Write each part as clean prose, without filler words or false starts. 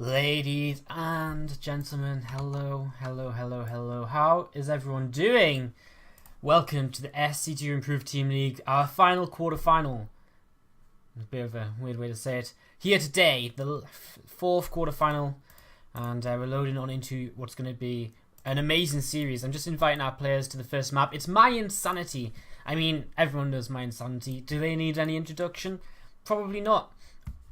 Ladies and gentlemen, hello. How is everyone doing? Welcome to the SC2Improve Team League, our final quarter-final. A bit of a weird way to say it. Here today, the fourth quarter-final, and we're loading on into what's going to be an amazing series. I'm just inviting our players to the first map. It's mYinsanity. I mean, everyone knows mYinsanity. Do they need any introduction? Probably not.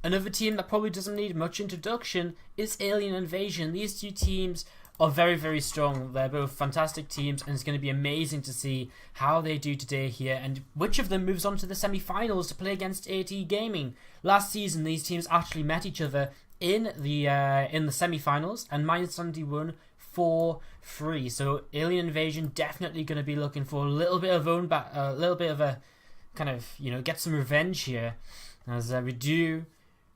Another team that probably doesn't need much introduction is Alien Invasion. These two teams are very strong. They're both fantastic teams, and it's going to be amazing to see how they do today here and which of them moves on to the semi-finals to play against AT Gaming. Last season, these teams actually met each other in the semi-finals, and mYinsanity won 4-3. So Alien Invasion definitely going to be looking for a little bit of a little bit of a kind of, get some revenge here, as we do.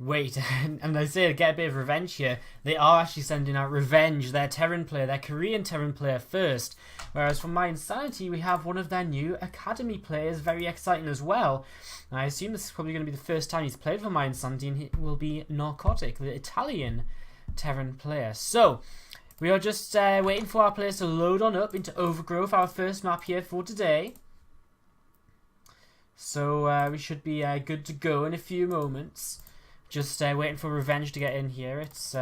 Wait, and I say get a bit of revenge here. They are actually sending out Revenge, their Terran player, their Korean Terran player first. Whereas for mYinsanity, we have one of their new Academy players, very exciting as well. And I assume this is probably going to be the first time he's played for mYinsanity, and it will be Narcotic, the Italian Terran player. So, we are just waiting for our players to load on up into Overgrowth, our first map here for today. So, we should be good to go in a few moments. Just waiting for Revenge to get in here. It's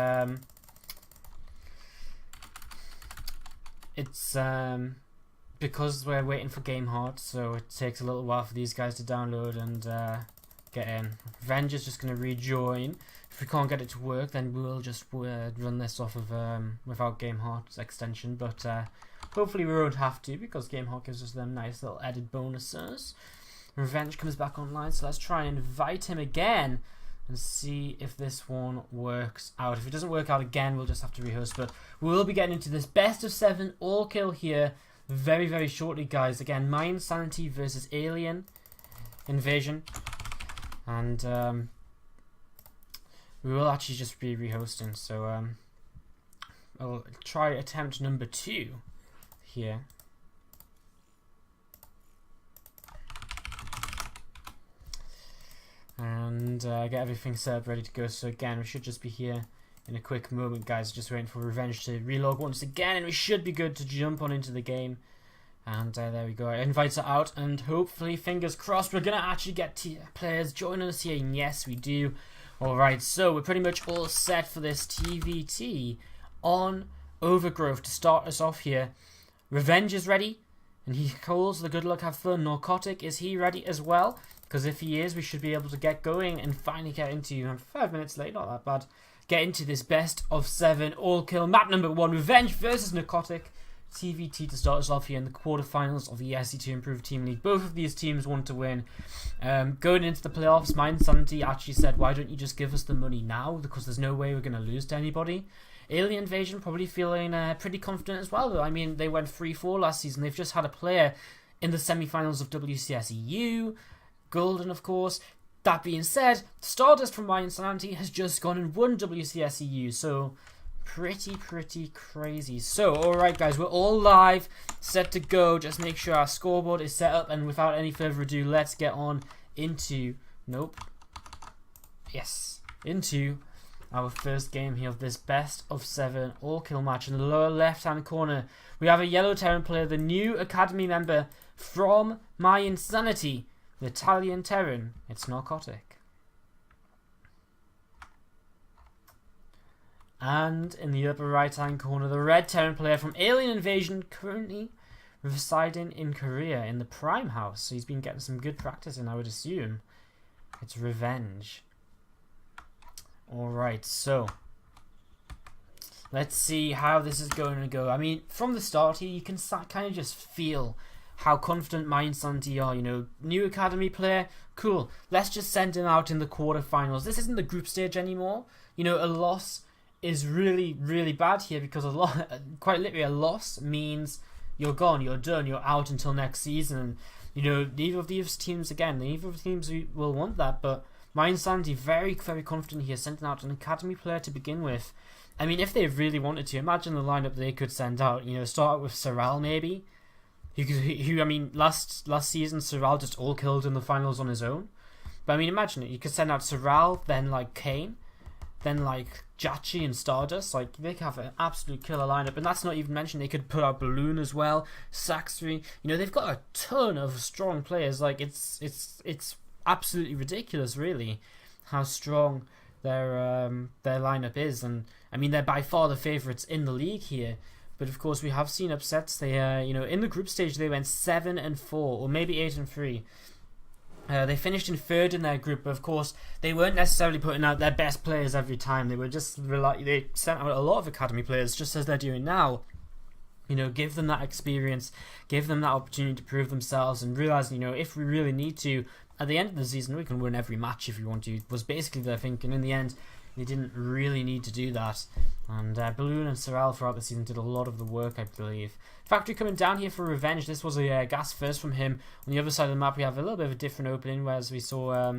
because we're waiting for Game Heart, so it takes a little while for these guys to download and get in. Revenge is just going to rejoin. If we can't get it to work, then we'll just run this off of without Game Heart's extension. But hopefully we won't have to, because Game Heart gives us them nice little added bonuses. Revenge comes back online, so let's try and invite him again and see if this one works out. If it doesn't work out again, we'll just have to rehost. But we'll be getting into this best of 7 all kill here very shortly, guys. Again, mYinsanity versus Alien Invasion, and we will actually just be rehosting. So I'll try attempt number 2 here. And get everything set up, ready to go. So again, we should just be here in a quick moment, guys. Just waiting for Revenge to relog once again, and we should be good to jump on into the game. And there we go. I invite her out, and hopefully, fingers crossed, we're gonna actually get players joining us here. And yes, we do. Alright, so we're pretty much all set for this TVT on Overgrowth to start us off here. Revenge is ready, and he calls the good luck, have fun. Narcotic, is he ready as well? Because if he is, we should be able to get going and finally get into, 5 minutes late, not that bad, get into this best of 7 all kill map number 1, Revenge versus Narcotic TVT to start us off here in the quarterfinals of the SC2Improve Team League. Both of these teams want to win. Going into the playoffs, mYinsanity actually said, why don't you just give us the money now, because there's no way we're going to lose to anybody. Alien Invasion probably feeling pretty confident as well, though. I mean, they went 3-4 last season. They've just had a player in the semi-finals of WCSEU. Golden, of course. That being said, Stardust from mYinsanity has just gone and won WCSEU, so pretty crazy. So, alright guys, we're all live, set to go. Just make sure our scoreboard is set up, and without any further ado, let's get on into, into our first game here of this best of 7 all kill match. In the lower left hand corner, we have a yellow Terran player, the new Academy member from mYinsanity, the Italian Terran. It's Narcotic. And in the upper right hand corner, the red Terran player from Alien Invasion, currently residing in Korea in the Prime House. So he's been getting some good practice in, I would assume. It's Revenge. Alright, so let's see how this is going to go. I mean, from the start here, you can kind of just feel how confident mYinsanity are. New Academy player, cool. Let's just send him out in the quarterfinals. This isn't the group stage anymore. A loss is really bad here, because quite literally, a loss means you're gone, you're done, you're out until next season. And neither of these teams will want that. But mYinsanity very confident here, sending out an Academy player to begin with. I mean, if they really wanted to, imagine the lineup they could send out. Start out with Soral maybe. I mean, last season, Soral just all killed in the finals on his own. But I mean, imagine it. You could send out Soral, then like Kane, then like Jachi and Stardust, like they could have an absolute killer lineup, and that's not even mentioned. They could put out Balloon as well, Saxry. You know, they've got a ton of strong players. Like it's absolutely ridiculous, really, how strong their lineup is. And I mean, they're by far the favourites in the league here. But of course, we have seen upsets. They, you know, in the group stage they went 7-4, or maybe 8-3. They finished in third in their group, but of course they weren't necessarily putting out their best players every time. They were just they sent out a lot of academy players, just as they're doing now. You know, give them that experience, give them that opportunity to prove themselves, and realize, you know, if we really need to, at the end of the season, we can win every match if we want to. Was basically their thinking. In the end, they didn't really need to do that. And Balloon and Sorrel throughout the season did a lot of the work, I believe. Factory coming down here for Revenge. This was a gas first from him. On the other side of the map, we have a little bit of a different opening, whereas we saw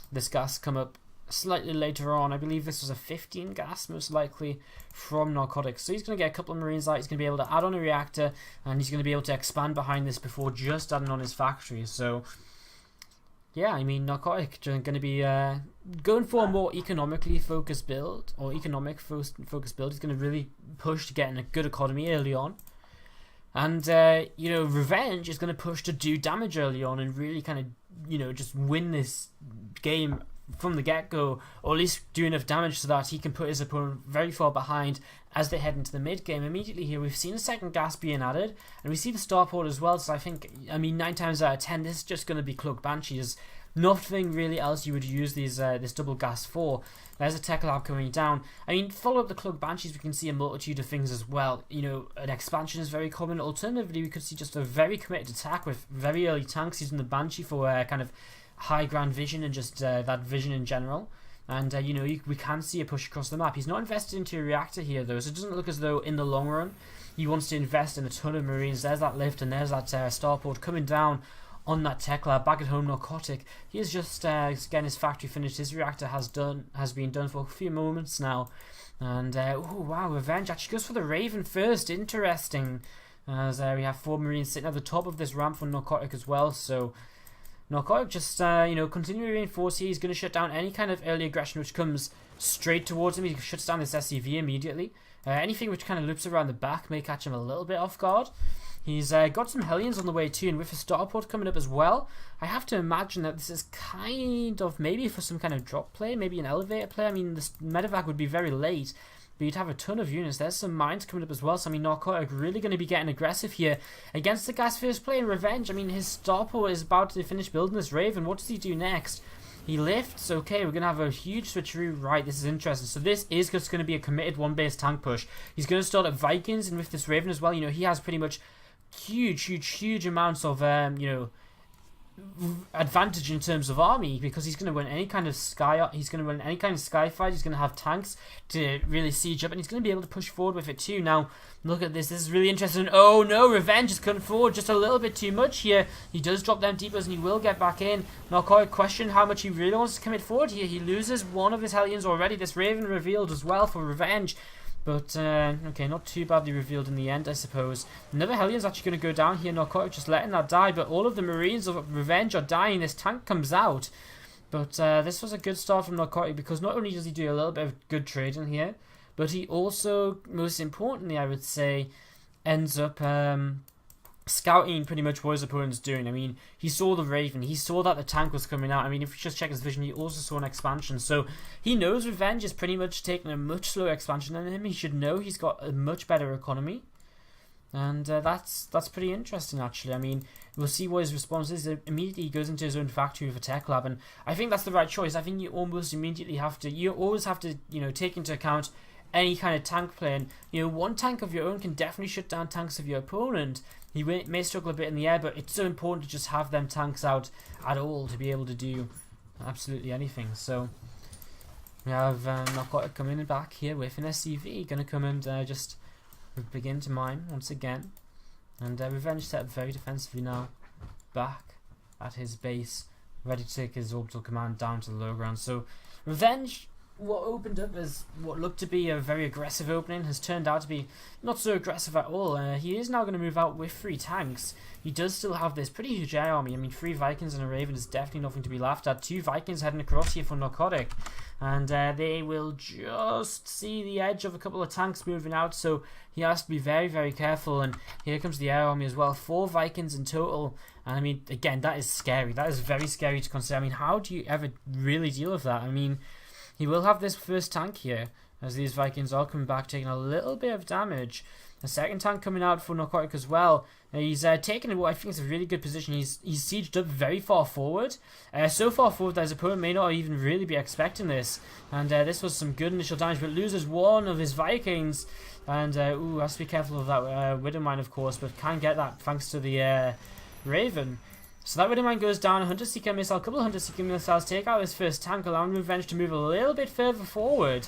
this gas come up slightly later on. I believe this was a 15 gas, most likely, from Narcotics. So he's going to get a couple of Marines out. He's going to be able to add on a reactor, and he's going to be able to expand behind this before just adding on his factory. So yeah, I mean, Narcotic going to be going for a more economically focused build, or economic focused build. He's going to really push to getting a good economy early on. And, you know, Revenge is going to push to do damage early on and really kind of, you know, just win this game from the get-go, or at least do enough damage so that he can put his opponent very far behind as they head into the mid-game. Immediately here, we've seen a second gas being added, and we see the starport as well, so I think, I mean, 9 times out of 10, this is just going to be Cloak Banshee. There's nothing really else you would use these this double gas for. There's a tech lab coming down. I mean, follow up the Cloak Banshees, we can see a multitude of things as well. You know, an expansion is very common. Alternatively, we could see just a very committed attack with very early tanks using the Banshee for kind of high ground vision and just that vision in general. And you know, we can see a push across the map. He's not invested into a reactor here though, so it doesn't look as though in the long run he wants to invest in a ton of Marines. There's that lift, and there's that starport coming down on that tech lab. Back at home, Narcotic, he is just getting his factory finished. His reactor has been done for a few moments now. And oh wow, Revenge actually goes for the Raven first. Interesting, as we have 4 Marines sitting at the top of this ramp for Narcotic as well. So Narcotic just you know, continuing to reinforce here. He's going to shut down any kind of early aggression which comes straight towards him. He shuts down this SCV immediately. Anything which kind of loops around the back may catch him a little bit off guard. He's got some Hellions on the way too, and with a starport coming up as well, I have to imagine that this is kind of maybe for some kind of drop play, maybe an elevator play. I mean, this medevac would be very late, but you'd have a ton of units. There's some mines coming up as well, so I mean, Narcotic really going to be getting aggressive here against the gas first play in Revenge. I mean, his starport is about to finish building this Raven. What does he do next? He lifts. Okay, we're going to have a huge switcheroo. Right, this is interesting. So this is just going to be a committed one-base tank push. He's going to start at Vikings, and with this Raven as well, you know, he has pretty much huge amounts of you know, advantage in terms of army, because he's going to win any kind of sky fight. He's going to have tanks to really siege up, and he's going to be able to push forward with it too. Now look at this. This is really interesting. Oh no, Revenge is coming forward just a little bit too much here. He does drop down deepers, and he will get back in. Narcotic question how much he really wants to commit forward here. He loses one of his Hellions already. This Raven revealed as well for Revenge. But, okay, not too badly revealed in the end, I suppose. Another Hellion's actually going to go down here. Narcotic just letting that die, but all of the Marines of Revenge are dying. This tank comes out. But this was a good start from Narcotic, because not only does he do a little bit of good trading here, but he also, most importantly, I would say, ends up scouting pretty much what his opponent's doing. I mean, he saw the Raven, he saw that the tank was coming out. I mean, if you just check his vision, he also saw an expansion, so he knows Revenge is pretty much taking a much slower expansion than him. He should know he's got a much better economy, and that's pretty interesting actually. I mean, we'll see what his response is. Immediately he goes into his own factory with a tech lab, and I think that's the right choice. I think you almost immediately have to, you always have to, you know, take into account any kind of tank play. And, you know, one tank of your own can definitely shut down tanks of your opponent. He may struggle a bit in the air, but it's so important to just have them tanks out at all to be able to do absolutely anything. So we have Narcotic coming back here with an SCV, going to come and just begin to mine once again. And Revenge set up very defensively now, back at his base, ready to take his orbital command down to the low ground. So Revenge, what opened up as what looked to be a very aggressive opening, has turned out to be not so aggressive at all. He is now going to move out with 3 tanks. He does still have this pretty huge air army. I mean, 3 Vikings and a Raven is definitely nothing to be laughed at. 2 Vikings heading across here for Narcotic. and they will just see the edge of a couple of tanks moving out, so he has to be very, very careful. And here comes the air army as well, 4 Vikings in total. And I mean, again, that is scary. That is very scary to consider. I mean, how do you ever really deal with that? I mean, he will have this first tank here, as these Vikings are coming back, taking a little bit of damage. A second tank coming out for Narcotic as well. He's taken what I think is a really good position. He's sieged up very far forward. So far forward that his opponent may not even really be expecting this. And this was some good initial damage, but loses one of his Vikings. And, has to be careful of that Widow Mine, of course, but can get that thanks to the Raven. So that Widow Mine goes down, a Hunter Seeker missile, a couple of Hunter Seeker missiles take out his first tank, allowing Revenge to move a little bit further forward.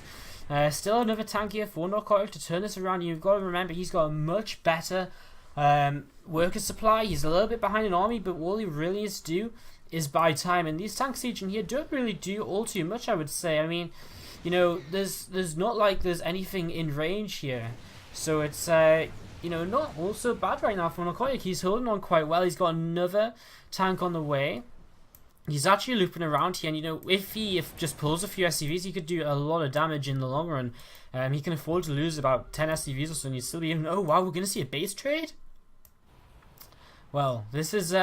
Still another tank here for Narcotic to turn this around. You've got to remember he's got a much better worker supply. He's a little bit behind an army, but all he really needs to do is buy time. And these tank sieging here don't really do all too much, I would say. I mean, you know, there's not like there's anything in range here. So it's, you know, not all so bad right now for Narcotic. He's holding on quite well. He's got another tank on the way. He's actually looping around here, and you know, if he just pulls a few SCVs, he could do a lot of damage in the long run. He can afford to lose about 10 SCVs or so, and he'd still be even. Oh wow, we're gonna see a base trade. Well, this is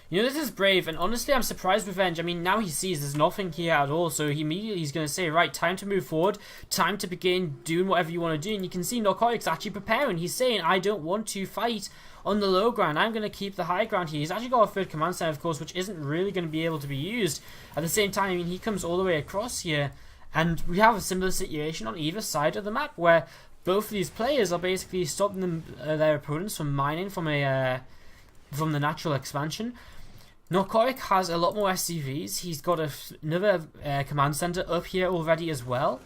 you know, this is brave, and honestly, I'm surprised Revenge. I mean, now he sees there's nothing here at all, so he's going to say, right, time to move forward, time to begin doing whatever you want to do. And you can see Narcotic's actually preparing. He's saying, I don't want to fight on the low ground. I'm going to keep the high ground here. He's actually got a third command center, of course, which isn't really going to be able to be used. At the same time, I mean, he comes all the way across here, and we have a similar situation on either side of the map, where both of these players are basically stopping them, their opponents from mining from the natural expansion. Narcotic has a lot more SCVs. He's got another command center up here already as well.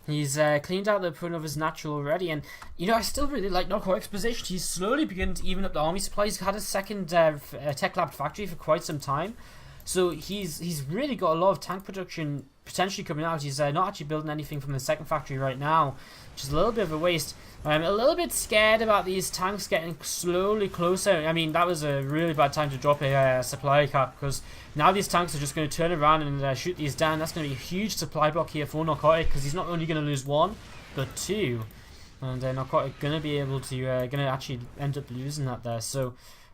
He's cleaned out the opponent of his natural already, and you know, I still really like Narcotic's position. He's slowly beginning to even up the army supply. He's had a second tech lab factory for quite some time, so he's really got a lot of tank production potentially coming out. He's not actually building anything from the second factory right now, which is a little bit of a waste. I'm a little bit scared about these tanks getting slowly closer. I mean, that was a really bad time to drop a supply cap, because now these tanks are just going to turn around and shoot these down. That's going to be a huge supply block here for Narcotic, because he's not only going to lose one, but two. And Narcotic going to be able to, going to actually end up losing that there. So,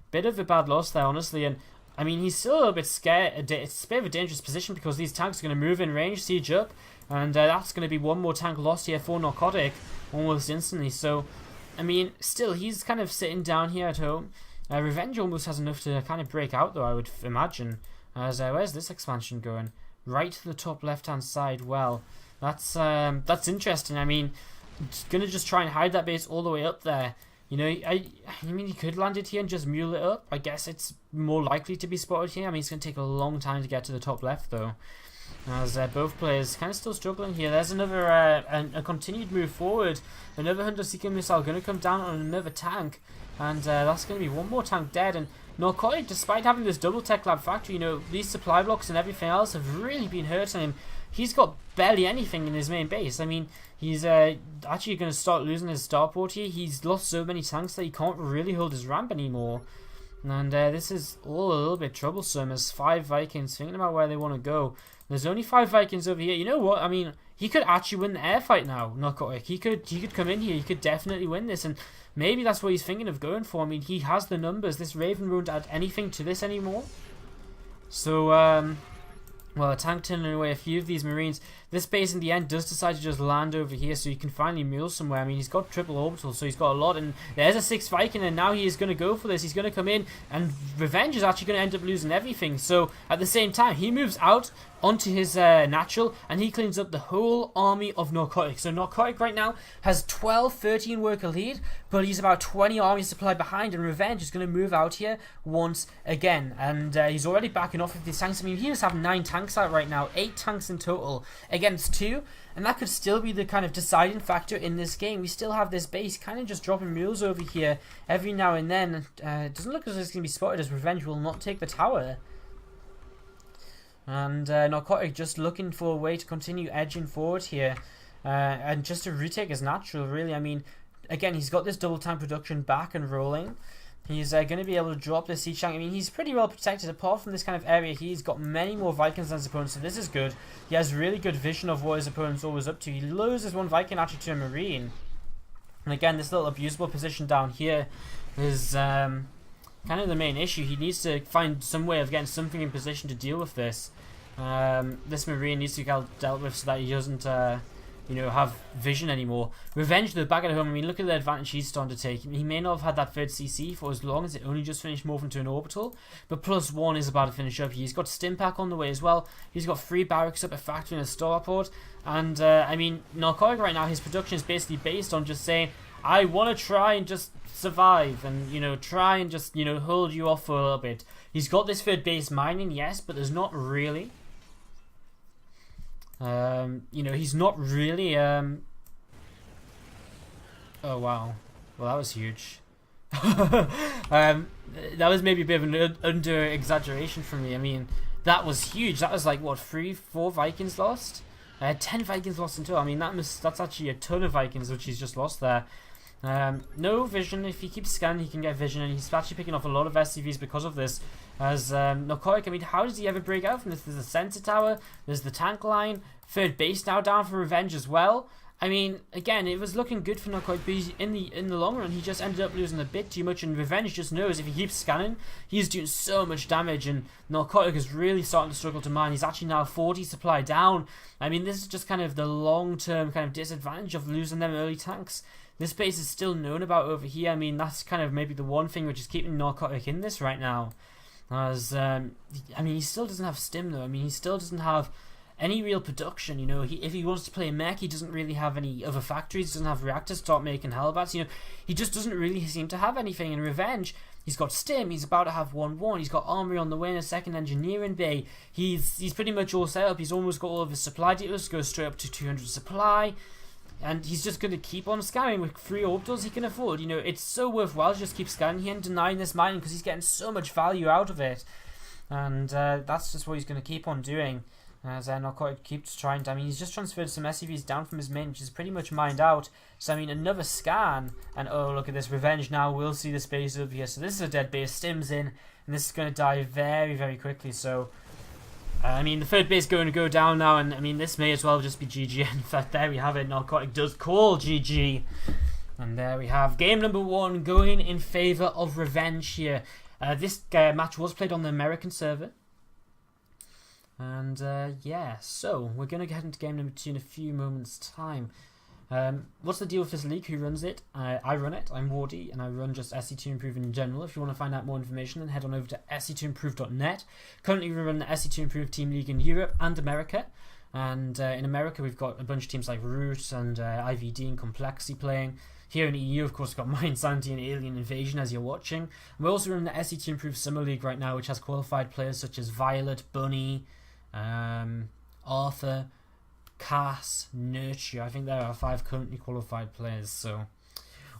bit of a bad loss there, honestly. And I mean, he's still a little bit scared. It's a bit of a dangerous position, because these tanks are going to move in range, siege up, and that's going to be one more tank lost here for Narcotic almost instantly. So, I mean, still, he's kind of sitting down here at home. Revenge almost has enough to kind of break out, though, I would imagine. As where's this expansion going? Right to the top left-hand side. Well, that's interesting. I mean, it's going to just try and hide that base all the way up there. You know, I mean, he could land it here and just mule it up. I guess it's more likely to be spotted here. I mean, it's going to take a long time to get to the top left, though. As both players kind of still struggling here. There's another a continued move forward. Another Hunter Seeker missile going to come down on another tank, and that's going to be one more tank dead. And Narcotic, despite having this double tech lab factory, you know, these supply blocks and everything else have really been hurting him. He's got barely anything in his main base. I mean, he's actually going to start losing his starport here. He's lost so many tanks that he can't really hold his ramp anymore. And this is all a little bit troublesome, as 5 Vikings thinking about where they want to go. There's only 5 Vikings over here. You know what? I mean, he could actually win the air fight now, Narcotic. He could come in here. He could definitely win this, and maybe that's what he's thinking of going for. I mean, he has the numbers. This Raven won't add anything to this anymore. So, well, a tank turning away a few of these Marines. This base in the end does decide to just land over here, so you can finally mule somewhere. I mean, he's got triple orbital, so he's got a lot. And there's a 6th Viking, and now he is going to go for this. He's going to come in, and Revenge is actually going to end up losing everything. So at the same time, he moves out onto his natural, and he cleans up the whole army of Narcotic. So Narcotic right now has 13 worker lead, but he's about 20 army supply behind, and Revenge is going to move out here once again. And he's already backing off with these tanks. I mean, he does have 9 tanks out right now, 8 tanks in total against 2, and that could still be the kind of deciding factor in this game. We still have this base kind of just dropping mules over here every now and then. It doesn't look as if it's going to be spotted, as Revenge will not take the tower. And Narcotic just looking for a way to continue edging forward here, and just to retake his natural, really. I mean, again, he's got this double tank production back and rolling. He's going to be able to drop this siege tank. I mean, he's pretty well protected. Apart from this kind of area, he's got many more Vikings than his opponent, so this is good. He has really good vision of what his opponent's always up to. He loses one Viking actually to a Marine. And again, this little abusable position down here is kind of the main issue. He needs to find some way of getting something in position to deal with this. This Marine needs to get dealt with so that he doesn't... have vision anymore. Revenge, though, back at home, I mean, look at the advantage he's starting to take. He may not have had that third CC for as long as it only just finished morphing to an orbital, but +1 is about to finish up. He's got stim pack on the way as well. He's got 3 barracks up, a factory and a starport. And, I mean, Narcotic right now, his production is basically based on just saying, I want to try and just survive and, try and just, hold you off for a little bit. He's got this third base mining, yes, but there's not really... he's not really, oh wow. Well, that was huge. That was maybe a bit of an under-exaggeration for me. I mean, that was huge. That was like, what, 3-4 Vikings lost? 10 Vikings lost in total. I mean, that's actually a ton of Vikings which he's just lost there. No vision. If he keeps scanning, he can get vision, and he's actually picking off a lot of SCVs because of this. As Narcotic, I mean, how does he ever break out from this? There's a sensor tower, there's the tank line, third base now down for Revenge as well. I mean, again, it was looking good for Narcotic, but in the long run, he just ended up losing a bit too much, and Revenge just knows if he keeps scanning, he's doing so much damage, and Narcotic is really starting to struggle to mine. He's actually now 40 supply down. I mean, this is just kind of the long-term kind of disadvantage of losing them early tanks. This base is still known about over here. I mean, that's kind of maybe the one thing which is keeping Narcotic in this right now. As, I mean, he still doesn't have stim though. I mean, he still doesn't have any real production, if he wants to play mech, he doesn't really have any other factories, he doesn't have reactors to start making Hellbats, he just doesn't really seem to have anything. In Revenge, he's got stim, he's about to have 1-1, he's got armory on the way and a second engineering bay, he's pretty much all set up, he's almost got all of his supply dealers, goes straight up to 200 supply, and he's just going to keep on scamming with 3 orbitals he can afford. It's so worthwhile to just keep scanning here and denying this mining because he's getting so much value out of it, and that's just what he's going to keep on doing. As Narcotic keeps trying to, I mean, he's just transferred some SCVs down from his main, which is pretty much mined out. So, I mean, another scan, and oh, look at this, Revenge now will see the space over here. So this is a dead base, Stim's in, and this is going to die very, very quickly. So, I mean, the third base is going to go down now, and I mean, this may as well just be GG. In fact, there we have it, Narcotic does call GG. And there we have game number 1 going in favour of Revenge here. This match was played on the American server. And yeah, so we're going to get into game number 2 in a few moments' time. What's the deal with this league? Who runs it? I run it. I'm Wardy, and I run just SC2Improve in general. If you want to find out more information, then head on over to SC2Improve.net. Currently, we run the SC2Improve Team League in Europe and America. And in America, we've got a bunch of teams like Root and IVD and Complexity playing. Here in the EU, of course, we've got mYinsanity and Alien Invasion as you're watching. And we also run the SC2Improve Summer League right now, which has qualified players such as Violet, Bunny, Arthur, Cass, Nurture. I think there are 5 currently qualified players. So,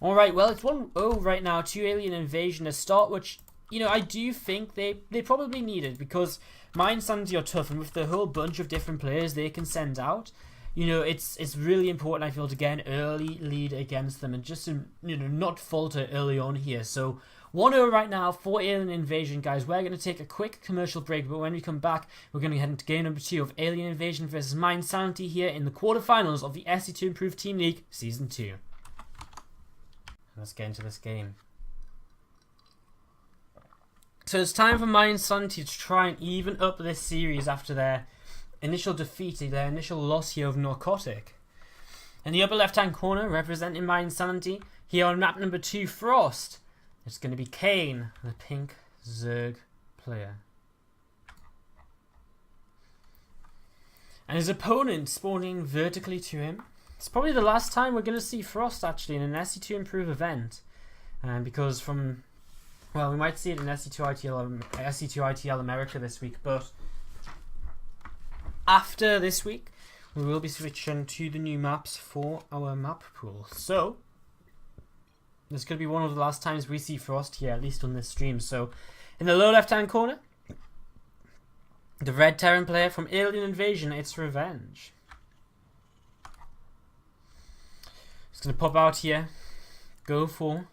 alright, well, it's 1-0 right now to Alien Invasion, a start which, I do think they probably needed, because mYinsanity are tough, and with the whole bunch of different players they can send out, it's really important, I feel, to get an early lead against them and just to, not falter early on here. So 1-0 right now for Alien Invasion, guys. We're going to take a quick commercial break, but when we come back, we're going to head into game number 2 of Alien Invasion versus mYinsanity here in the quarterfinals of the SC2Improve Team League Season 2. Let's get into this game. So it's time for mYinsanity to try and even up this series after their initial defeat, their initial loss here of Narcotic. In the upper left-hand corner, representing mYinsanity, here on map number 2, Frost, it's going to be Kane, the pink Zerg player. And his opponent spawning vertically to him. It's probably the last time we're going to see Frost, actually, in an SC2Improve event. Because from... Well, we might see it in SC2ITL America this week, but after this week, we will be switching to the new maps for our map pool. So, this could be one of the last times we see Frost here, at least on this stream. So, in the lower left-hand corner, the red Terran player from Alien Invasion, it's Revenge. It's going to pop out here, go for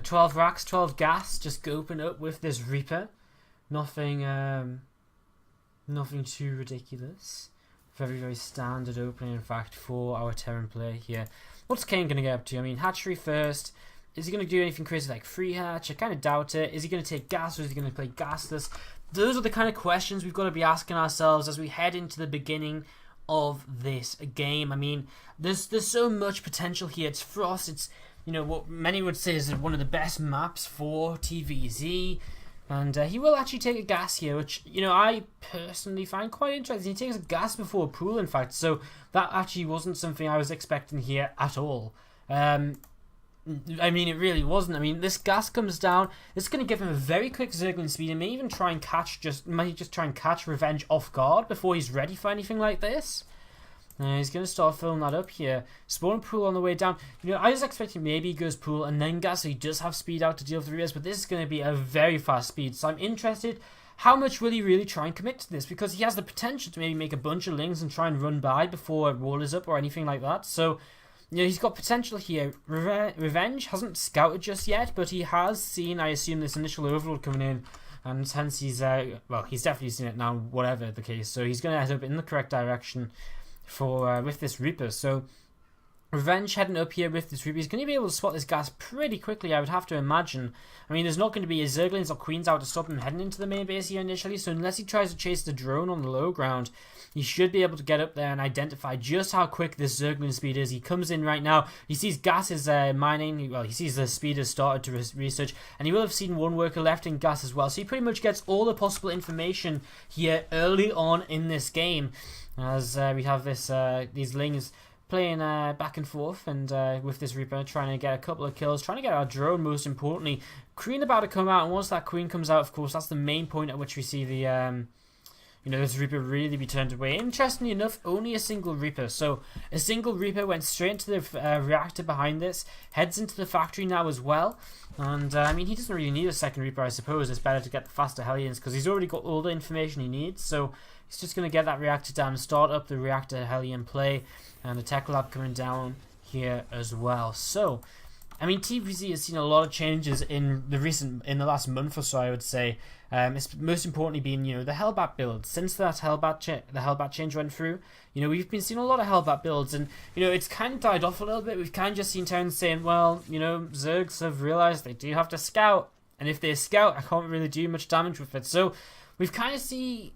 12 racks, 12 gas, just open up with this Reaper. Nothing too ridiculous. Very, very standard opening, in fact, for our Terran player here. What's Kane going to get up to? I mean, hatchery first. Is he going to do anything crazy like free hatch? I kind of doubt it. Is he going to take gas, or is he going to play gasless? Those are the kind of questions we've got to be asking ourselves as we head into the beginning of this game. I mean, there's so much potential here. It's Frost. It's, you know, what many would say is one of the best maps for TVZ. And he will actually take a gas here, which, you know, I personally find quite interesting. He takes a gas before a pool, in fact, so that actually wasn't something I was expecting here at all. I mean, it really wasn't. I mean, this gas comes down. It's going to give him a very quick Zergling speed, and may even try and catch, might just try and catch Revenge off guard before he's ready for anything like this. He's going to start filling that up here. Spawn pool on the way down. You know, I was expecting maybe he goes pool and then gas, so he does have speed out to deal with the rears, but this is going to be a very fast speed. So I'm interested, how much will he really try and commit to this? Because he has the potential to maybe make a bunch of lings and try and run by before a wall is up or anything like that. So, you know, he's got potential here. Revenge hasn't scouted just yet, but he has seen, I assume, this initial overload coming in. And hence he's, well, he's definitely seen it now, whatever the case. So he's going to head up in the correct direction for with this Reaper. So Revenge heading up here with this Reaper. He's going to be able to spot this gas pretty quickly, I would have to imagine. I mean, there's not going to be a Zerglings or Queens out to stop him heading into the main base here initially, so unless he tries to chase the drone on the low ground, he should be able to get up there and identify just how quick this Zergling speed is. He comes in right now, he sees gas is mining, well, he sees the speed has started to research, and he will have seen one worker left in gas as well, so he pretty much gets all the possible information here early on in this game, as we have this these lings playing back and forth, and with this Reaper trying to get a couple of kills, trying to get our drone most importantly. Queen about to come out, and once that Queen comes out, of course, that's the main point at which we see the you know, this Reaper really be turned away. Interestingly enough, only a single Reaper. So a single Reaper went straight into the reactor behind this, heads into the factory now as well. And I mean, he doesn't really need a second Reaper, I suppose. It's better to get the faster Hellions because he's already got all the information he needs. So he's just going to get that reactor down and start up the reactor Hellion play. And the tech lab coming down here as well. So, I mean, TVZ has seen a lot of changes in the last month or so, I would say. It's most importantly been, you know, the Hellbat build. Since that the Hellbat change went through, you know, we've been seeing a lot of Hellbat builds, and you know, it's kind of died off a little bit. We've kind of just seen Terrans saying, well, you know, Zergs have realized they do have to scout, and if they scout, I can't really do much damage with it. So we've kind of seen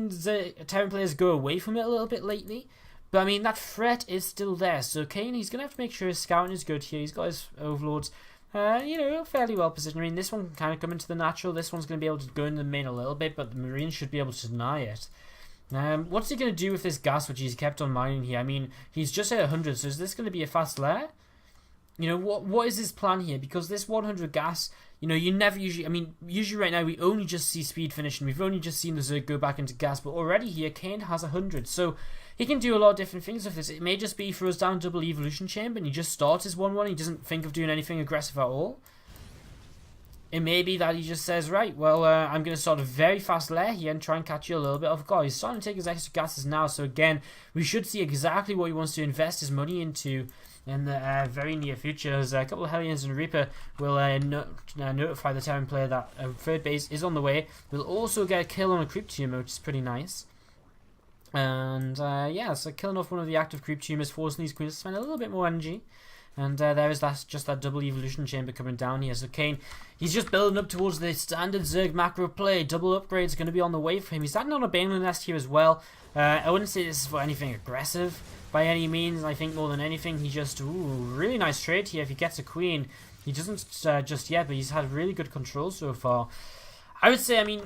the Terran players go away from it a little bit lately. But I mean, that threat is still there. So Kane, he's going to have to make sure his scouting is good here. He's got his overlords, you know, fairly well positioned. I mean, this one can kind of come into the natural. This one's going to be able to go in the main a little bit, but the Marines should be able to deny it. What's he going to do with this gas, which he's kept on mining here? I mean, he's just at 100, so is this going to be a fast lair? You know, what is his plan here? Because this 100 gas, you know, you never usually, I mean, usually right now we only just see speed finishing. We've only just seen the Zerg go back into gas, but already here, Kane has 100. So he can do a lot of different things with this. It may just be for us down double evolution chamber and he just starts his 1-1. He doesn't think of doing anything aggressive at all. It may be that he just says, right, well, I'm going to start a very fast lair here and try and catch you a little bit off guard. He's starting to take his extra gases now. So again, we should see exactly what he wants to invest his money into in the very near future. As a couple of Hellions and a Reaper will notify the Terran player that a third base is on the way. We'll also get a kill on a creep tumor, which is pretty nice. And yeah, so killing off one of the active creep tumors, forcing these queens to spend a little bit more energy. And there is just that double evolution chamber coming down here. So Kane, he's just building up towards the standard Zerg macro play. Double upgrades going to be on the way for him. He's adding on a Baneling Nest here as well. I wouldn't say this is for anything aggressive by any means. I think more than anything, he just, really nice trade here. If he gets a queen, he doesn't just yet, but he's had really good control so far. I would say, I mean,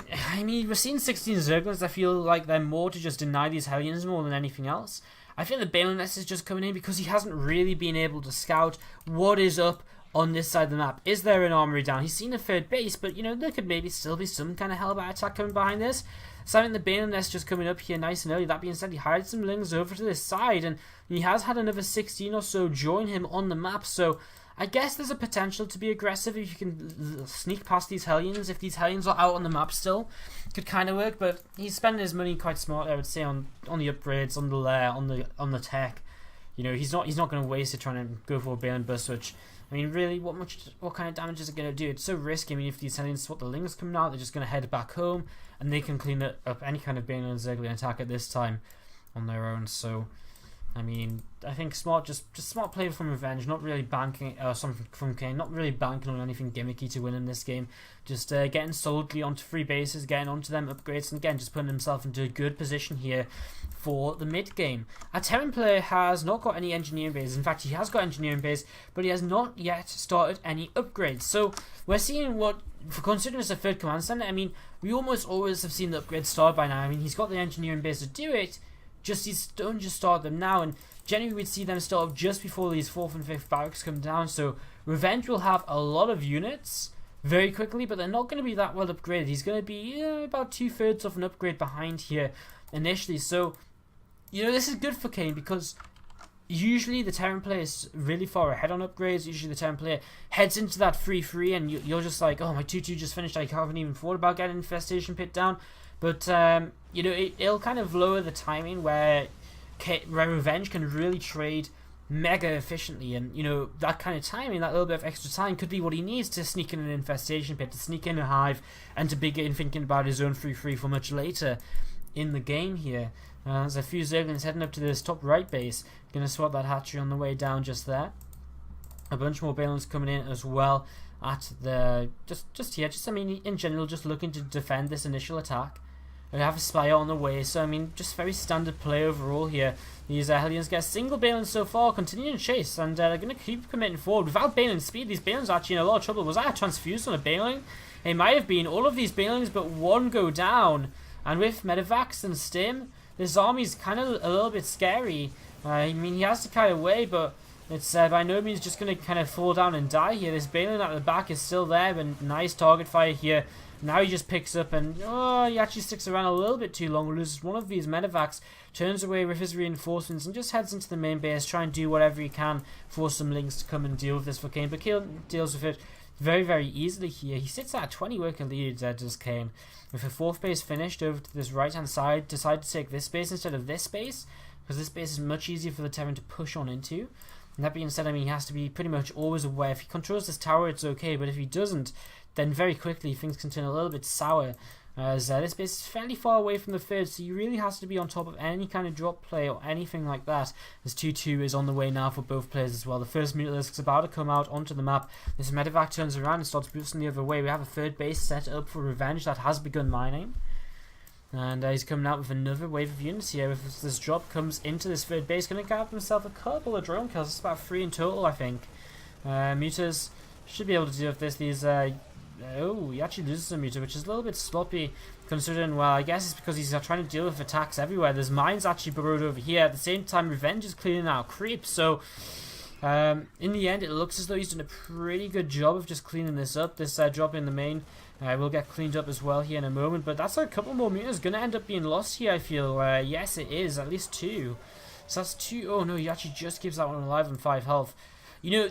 we're seeing 16 Zerglings. I feel like they're more to just deny these Hellions more than anything else. I think the Baneling Nest is just coming in because he hasn't really been able to scout what is up on this side of the map. Is there an armory down? He's seen a third base, but, you know, there could maybe still be some kind of Hellbat attack coming behind this. So I think the Baneling Nest just coming up here nice and early. That being said, he hired some lings over to this side, and he has had another 16 or so join him on the map, so I guess there's a potential to be aggressive if you can sneak past these Hellions. If these Hellions are out on the map still, could kind of work. But he's spending his money quite smart, I would say, on the upgrades, on the lair, on the tech. You know, he's not going to waste it trying to go for a Baneling Bus, which I mean, really, what kind of damage is it going to do? It's so risky. I mean, if the Italians spot the Lings coming out, they're just going to head back home, and they can clean up any kind of Baneland Zerglian attack at this time on their own. So, I mean, I think just smart play from Revenge, not really banking, something from Kane, not really banking on anything gimmicky to win in this game. Just getting solidly onto free bases, getting onto them upgrades, and again, just putting himself into a good position here for the mid game. Our Terran player has not got any engineering bases. In fact, he has got engineering base, but he has not yet started any upgrades. So we're seeing what, for considering it's a third command center, I mean, we almost always have seen the upgrades start by now. I mean, he's got the engineering base to do it. Don't just start them now, and generally we'd see them start up just before these 4th and 5th barracks come down. So Revenge will have a lot of units very quickly, but they're not going to be that well upgraded. He's going to be about 2/3 of an upgrade behind here initially. So, you know, this is good for Kane because usually the Terran player is really far ahead on upgrades. Usually the Terran player heads into that 3-3 and you're just like, oh, my 2-2 just finished. I haven't even thought about getting Infestation Pit down. But, you know, it'll kind of lower the timing where Revenge can really trade mega efficiently, and you know, that kind of timing, that little bit of extra time could be what he needs to sneak in an Infestation Pit, to sneak in a Hive, and to begin thinking about his own 3-3 for much later in the game here. There's a few Zerglings heading up to this top right base, gonna swap that hatchery on the way down just there. A bunch more Balons coming in as well at the just here, I mean, in general, just looking to defend this initial attack. We have a Spire on the way, so I mean, just very standard play overall here. These Hellions get a single Balin so far, continuing to chase, and they're going to keep committing forward. Without Balin speed, these Balins are actually in a lot of trouble. Was that a transfused on a Baling? It might have been. All of these Balings but one go down, and with Medivacs and Stim, this army's kind of a little bit scary. I mean, he has to carry away, but it's by no means just going to kind of fall down and die here. This Balin at the back is still there, but nice target fire here. Now he just picks up and he actually sticks around a little bit too long, loses one of these Medivacs, turns away with his reinforcements and just heads into the main base, try and do whatever he can for some Lings to come and deal with this for Kane. But Kane deals with it very, very easily here. He sits at a 20 worker lead, does Kane. With a 4th base finished over to this right hand side, decided to take this base instead of this base, because this base is much easier for the Terran to push on into. And that being said, I mean, he has to be pretty much always aware. If he controls this tower, it's okay, but if he doesn't, then very quickly things can turn a little bit sour, as this base is fairly far away from the 3rd, so he really has to be on top of any kind of drop play or anything like that, as 2-2 is on the way now for both players as well. The first Mutalisk is about to come out onto the map. This Medivac turns around and starts boosting the other way. We have a 3rd base set up for Revenge that has begun mining, and he's coming out with another wave of units here. If this drop comes into this 3rd base, going to grab himself a couple of drone kills. It's about 3 in total, I think. Mutas should be able to deal with this. These oh, he actually loses a Muta, which is a little bit sloppy considering, well, I guess it's because he's trying to deal with attacks everywhere. There's mines actually burrowed over here. At the same time, Revenge is cleaning out creeps, so in the end, it looks as though he's done a pretty good job of just cleaning this up. This drop in the main will get cleaned up as well here in a moment, but that's a couple more meters going to end up being lost here, I feel. Yes, it is, at least 2. So that's 2. Oh no, he actually just gives that one alive on 5 health. You know,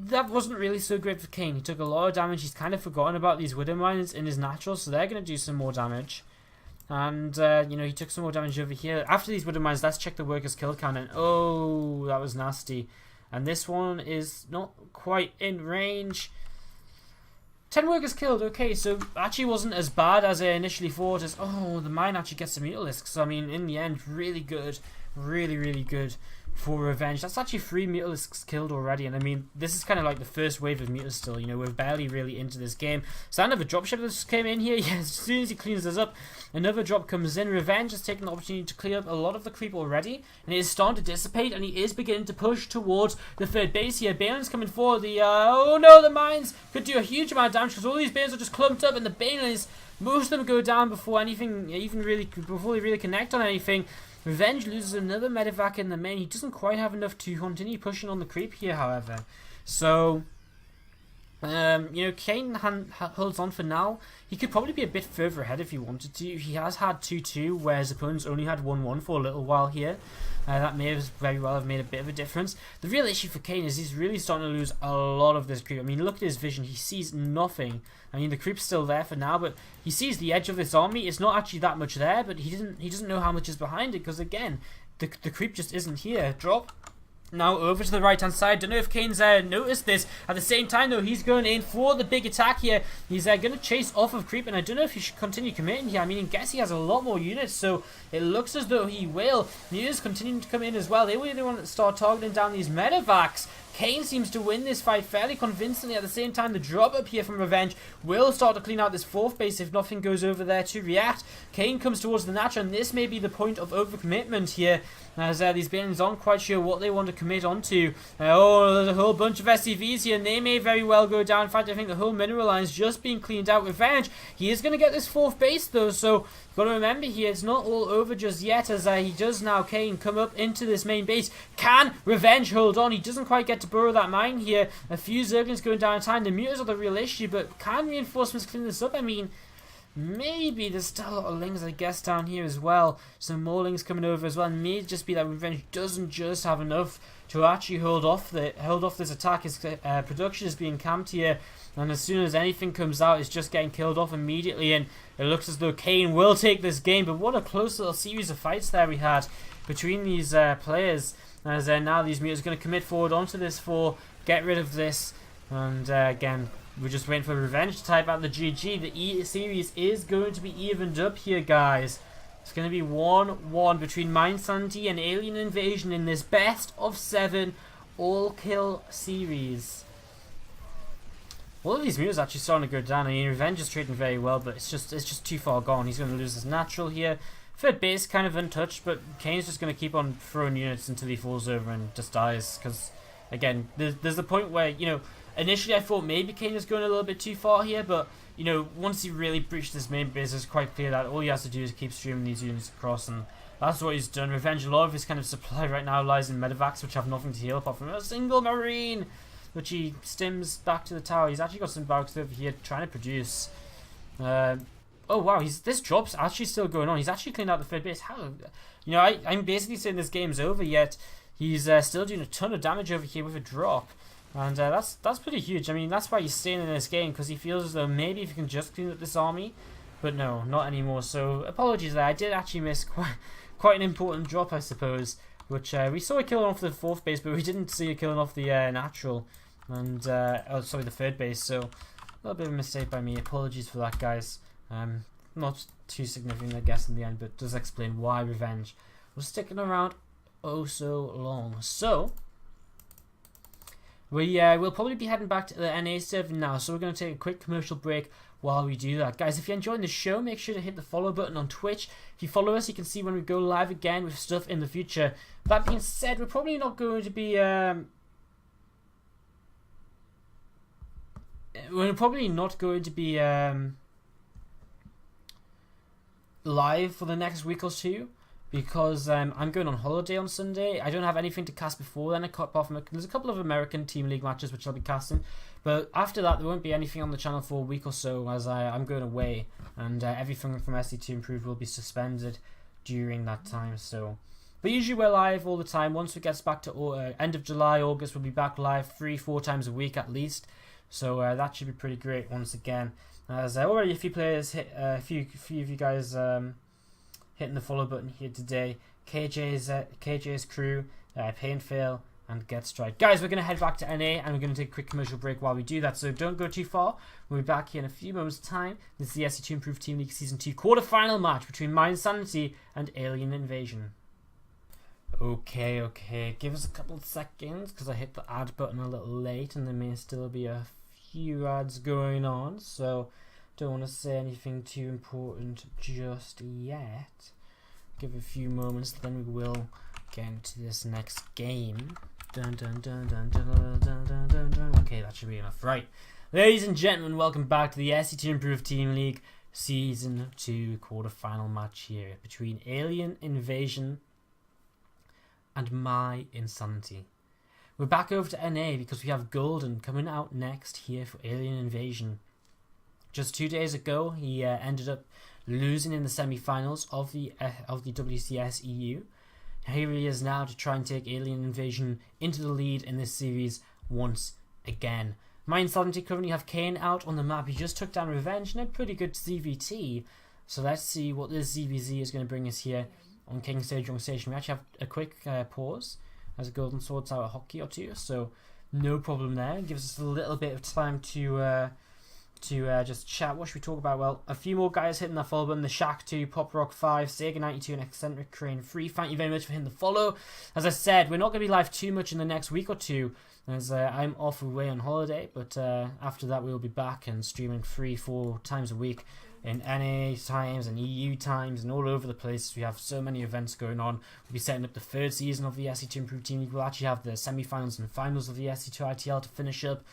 that wasn't really so great for Kane. He took a lot of damage. He's kind of forgotten about these Widow Mines in his natural, so they're going to do some more damage. And, you know, he took some more damage over here. After these Widow Mines, let's check the workers kill count. And, oh, that was nasty. And this one is not quite in range. 10 workers killed. Okay, so actually wasn't as bad as I initially thought. As, oh, the mine actually gets some Mutalisks. So, I mean, in the end, really good. Really, really good for Revenge. That's actually 3 Mutalisks killed already, and I mean, this is kind of like the first wave of Mutas still, you know, we're barely really into this game. So another dropship just came in here. Yeah, as soon as he cleans this up, another drop comes in. Revenge has taken the opportunity to clear up a lot of the creep already, and it is starting to dissipate, and he is beginning to push towards the 3rd base here. Balin's coming forward. Oh no, the mines could do a huge amount of damage, because all these Balins are just clumped up, and the Balins, most of them go down before anything, before they really connect on anything. Revenge loses another Medivac in the main. He doesn't quite have enough to continue pushing on the creep here, however. So, you know, Kane holds on for now. He could probably be a bit further ahead if he wanted to. He has had 2-2, where his opponents only had 1-1 for a little while here. That may have very well have made a bit of a difference. The real issue for Kane is he's really starting to lose a lot of this creep. I mean, look at his vision. He sees nothing. I mean, the creep's still there for now, but he sees the edge of this army. It's not actually that much there, but he doesn't know how much is behind it, because again, the creep just isn't here. Drop. now over to the right hand side. Don't know if Kane's noticed this. At the same time though, he's going in for the big attack here. He's going to chase off of Creep, and I don't know if he should continue committing here. I mean, I guess he has a lot more units, so it looks as though he will. Muta's continuing to come in as well. They really want to start targeting down these medevacs. Kane seems to win this fight fairly convincingly. At the same time, the drop up here from Revenge will start to clean out this fourth base if nothing goes over there to react. Kane comes towards the natural, and this may be the point of overcommitment here, as these Balians aren't quite sure what they want to commit onto. There's a whole bunch of SCVs here, and they may very well go down. In fact, I think the whole mineral line is just being cleaned out. Revenge, he is going to get this fourth base though, so got to remember here, it's not all over just yet, as he does now, Kane, come up into this main base. Can Revenge hold on? He doesn't quite get to burrow that mine here. A few Zerglings going down in time. The Mutas are the real issue, but can reinforcements clean this up? I mean, maybe there's still a lot of Lings, I guess, down here as well. Some more Lings coming over as well. And may just be that Revenge doesn't just have enough to actually hold off this attack. His production is being camped here, and as soon as anything comes out, it's just getting killed off immediately. And it looks as though Kane will take this game. But what a close little series of fights there we had between these players. As now these Mutas are going to commit forward onto this for get rid of this. And again, we're just waiting for Revenge to type out the GG. The series is going to be evened up here, guys. It's going to be 1-1 between mYinsanity and Alien Invasion in this best of 7 all-kill series. All of these Mutas actually starting to go down. I mean, Revenge is trading very well, but it's just too far gone. He's going to lose his natural here. Third base kind of untouched, but Kane's just going to keep on throwing units until he falls over and just dies. Because, again, there's the point where, you know, initially I thought maybe Kane was going a little bit too far here, but, you know, once he really breached this main base, it's quite clear that all he has to do is keep streaming these units across, and that's what he's done. Revenge, a lot of his kind of supply right now lies in medevacs, which have nothing to heal apart from a single Marine, which he stims back to the tower. He's actually got some barracks over here trying to produce. Oh wow, this drop's actually still going on. He's actually cleaned out the third base. How, you know, I'm basically saying this game's over, yet he's still doing a ton of damage over here with a drop, and that's pretty huge. I mean, that's why he's staying in this game, because he feels as though maybe if he can just clean up this army, but no, not anymore. So apologies there. I did actually miss quite an important drop, I suppose, which we saw a killing off the fourth base, but we didn't see a killing off the natural, and oh sorry, the third base. So a little bit of a mistake by me. Apologies for that, guys. Not too significant, I guess, in the end, but does explain why Revenge was sticking around oh so long. So we'll probably be heading back to the NA server now, so we're going to take a quick commercial break while we do that. Guys, if you're enjoying the show, make sure to hit the follow button on Twitch. If you follow us, you can see when we go live again with stuff in the future. That being said, we're probably not going to be live for the next week or two, because I'm going on holiday on Sunday. I don't have anything to cast before then. There's a couple of American Team League matches which I'll be casting, but after that there won't be anything on the channel for a week or so, as I'm going away, and everything from SC2Improve will be suspended during that time. So, but usually we're live all the time. Once it gets back to end of July, August, we'll be back live 3-4 times a week at least. So that should be pretty great once again. As already a few players hit, a few of you guys hitting the follow button here today. KJ's crew, Pay and Fail, and Get Strike. Guys, we're going to head back to NA, and we're going to take a quick commercial break while we do that, so don't go too far. We'll be back here in a few moments' time. This is the SC2Improve Team League Season 2 quarter-final match between mYinsanity and Alien Invasion. Okay, give us a couple of seconds, because I hit the add button a little late, and there may still be a few ads going on, so don't want to say anything too important just yet. Give a few moments, then we will get into this next game. Dun, dun, dun, dun, dun, dun, dun, dun, dun. Okay, that should be enough. Right, ladies and gentlemen, welcome back to the SC2Improve Team League Season 2 quarter-final match here between Alien Invasion and mYinsanity. We're back over to NA because we have Golden coming out next here for Alien Invasion. Just 2 days ago, he ended up losing in the semi-finals of the WCS EU. Here he is now to try and take Alien Invasion into the lead in this series once again. mYinsanity currently have Kane out on the map. He just took down Revenge and a pretty good CVT. So let's see what this ZVZ is going to bring us here on King Stage Wrong Station. We actually have a quick pause. as Golden sorts out a hockey or two, so no problem there. It gives us a little bit of time to just chat. What should we talk about? Well, a few more guys hitting the follow button. The Shaq 2, Pop Rock 5, Sega 92, and Eccentric Crane 3. Thank you very much for hitting the follow. As I said, we're not going to be live too much in the next week or two, as I'm off away on holiday, but after that we'll be back and streaming 3-4 times a week in NA times and EU times and all over the place. We have so many events going on. We'll be setting up the third season of the SC2Improve Team League. We'll actually have the semi-finals and finals of the SC2ITL to finish up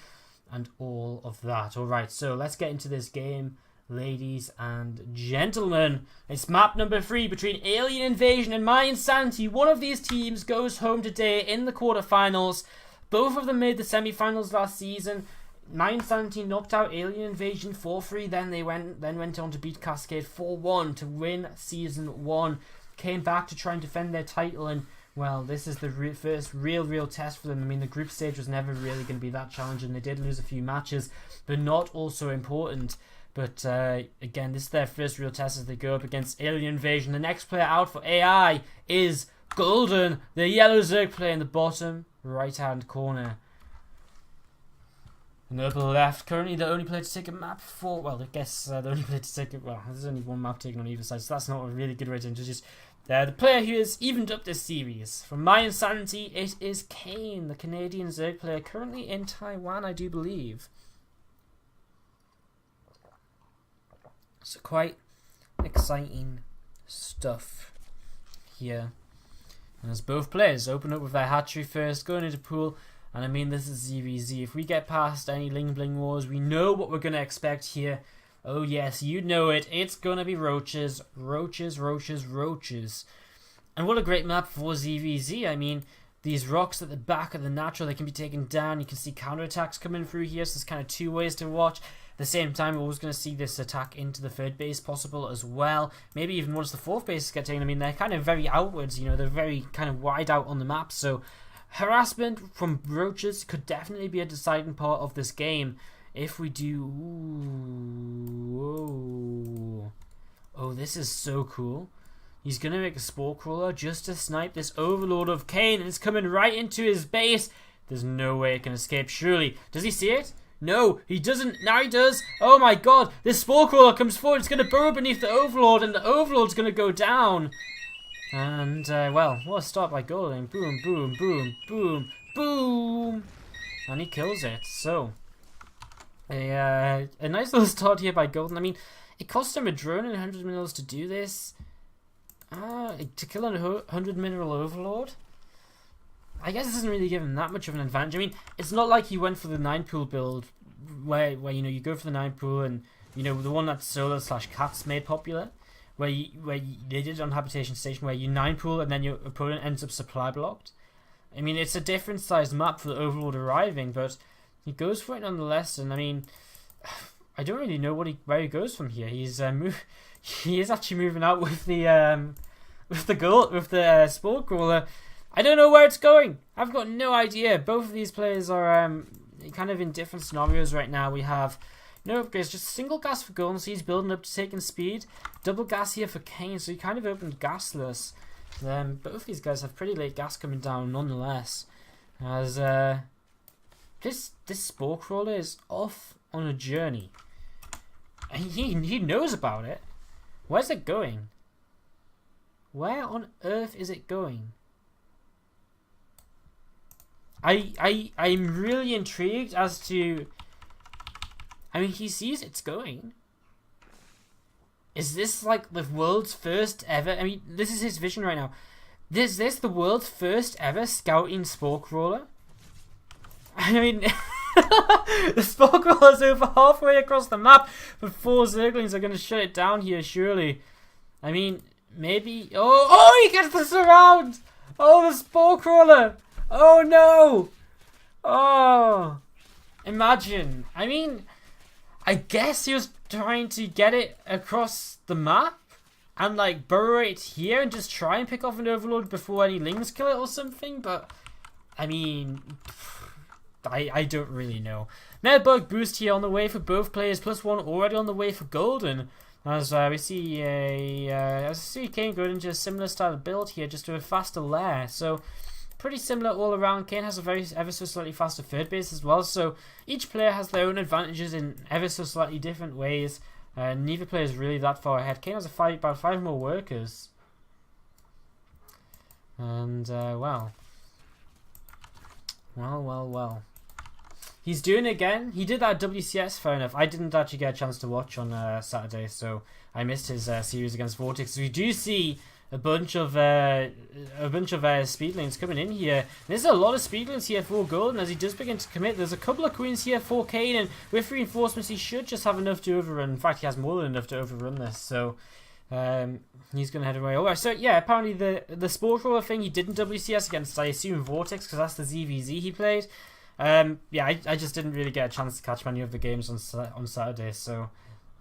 and all of that. Alright, so let's get into this game, ladies and gentlemen. It's map number 3 between Alien Invasion and mYinsanity. One of these teams goes home today in the quarterfinals. Both of them made the semi-finals last season. mYinsanity knocked out Alien Invasion 4-3, then they went on to beat Cascade 4-1 to win Season 1. Came back to try and defend their title, and well, this is the first real test for them. I mean, the group stage was never really going to be that challenging. They did lose a few matches, but not also important. But again, this is their first real test as they go up against Alien Invasion. The next player out for AI is Golden, the yellow Zerg player in the bottom right-hand corner. And the upper left, currently the only player to take a map for, well, I guess the only player to take it, well, there's only one map taken on either side, so that's not a really good way to introduce the player who has evened up this series. From mYinsanity, it is Kane, the Canadian Zerg player, currently in Taiwan, I do believe. So quite exciting stuff here. And as both players open up with their hatchery first, going into pool. And I mean, this is ZVZ. If we get past any Ling Bling Wars, we know what we're going to expect here. Oh yes, you know it. It's going to be roaches. Roaches. And what a great map for ZVZ. I mean, these rocks at the back are the natural. They can be taken down. You can see counterattacks coming through here. So there's kind of two ways to watch. At the same time, we're always going to see this attack into the third base possible as well. Maybe even once the fourth base get taken. I mean, they're kind of very outwards. You know, they're very kind of wide out on the map. So harassment from roaches could definitely be a deciding part of this game. If we do... Ooh. Oh, this is so cool. He's going to make a Spore Crawler just to snipe this Overlord of Kane. And it's coming right into his base. There's no way it can escape, surely. Does he see it? No, he doesn't. Now he does. Oh my god. This Spore Crawler comes forward. It's going to burrow beneath the Overlord. And the Overlord's going to go down. And, well, what a start by Golden. Boom, boom, boom, boom, boom. And he kills it. So, a nice little start here by Golden. I mean, it cost him a drone and 100 minerals to do this. To kill a 100 mineral Overlord. I guess it doesn't really give him that much of an advantage. I mean, it's not like he went for the 9-pool build where you know, you go for the 9-pool and, you know, the one that Solar/Cats made popular. Where they did it on Habitation Station, where you 9-pool and then your opponent ends up supply blocked. I mean, it's a different sized map for the Overlord arriving, but he goes for it nonetheless. And I mean, I don't really know where he goes from here. He is actually moving out with the Spore Crawler. I don't know where it's going. I've got no idea. Both of these players are kind of in different scenarios right now. We have no upgrades, just single gas for Golden, so he's building up to taking speed. Double gas here for Kane, so he kind of opened gasless. Both these guys have pretty late gas coming down nonetheless. As this Spore Crawler is off on a journey. He knows about it. Where's it going? Where on earth is it going? I'm really intrigued as to... I mean, he sees it's going. Is this like the world's first ever... I mean, this is his vision right now. Is this the world's first ever scouting Spore Crawler? I mean... the Spore Crawler's over halfway across the map, but 4 Zerglings are going to shut it down here, surely. I mean, maybe... Oh, he gets the surround! Oh, the Spore Crawler! Oh, no! Oh... Imagine. I mean... I guess he was trying to get it across the map and like burrow it here and just try and pick off an Overlord before any Lings kill it or something, but I mean, I don't really know. Medbug boost here on the way for both players, +1 already on the way for Golden. As we see Kane going into a similar style of build here, just to a faster lair. So pretty similar all around. Kane has a very ever so slightly faster third base as well, so each player has their own advantages in ever so slightly different ways. Neither player is really that far ahead. Kane has about 5 more workers. And, well. He's doing it again. He did that at WCS, fair enough. I didn't actually get a chance to watch on Saturday, so I missed his series against Vortex. So we do see a bunch of speed lanes coming in here. There's a lot of speed lanes here for Golden as he does begin to commit. There's a couple of queens here for Kane, and with reinforcements he should just have enough to overrun. In fact, he has more than enough to overrun this, so he's going to head away. Alright, so yeah, apparently the Sport Roller thing he did in WCS against, I assume, Vortex, because that's the ZVZ he played. Yeah, I just didn't really get a chance to catch many of the games on Saturday, so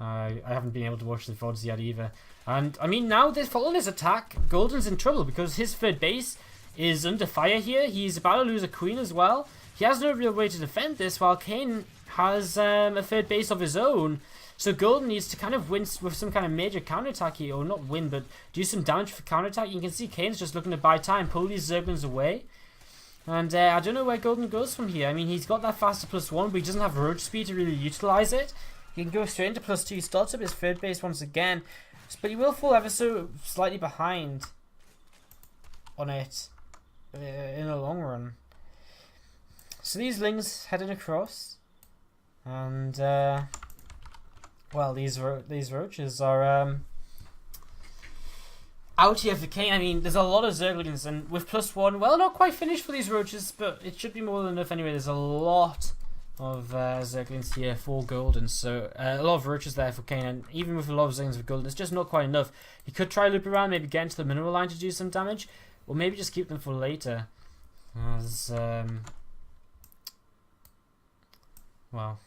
I haven't been able to watch the VODs yet either. And, I mean, now following this attack, Golden's in trouble because his third base is under fire here. He's about to lose a queen as well. He has no real way to defend this, while Kane has a third base of his own. So Golden needs to kind of win with some kind of major counterattack here, or not win, but do some damage for counterattack. You can see Kane's just looking to buy time, pull these Zerglings away. And I don't know where Golden goes from here. I mean, he's got that faster +1, but he doesn't have road speed to really utilize it. He can go straight into +2. He starts up his third base once again, but he will fall ever so slightly behind on it in the long run. So these Lings heading across, and well, these roaches are out here for Kane. I mean, there's a lot of Zerglings, and with +1, well, not quite finished for these roaches, but it should be more than enough anyway. There's a lot of Zerglings here for Golden, so a lot of roaches there for Kane, and even with a lot of Zerglings for Golden, it's just not quite enough. He could try loop around, maybe get into the mineral line to do some damage, or maybe just keep them for later. As well,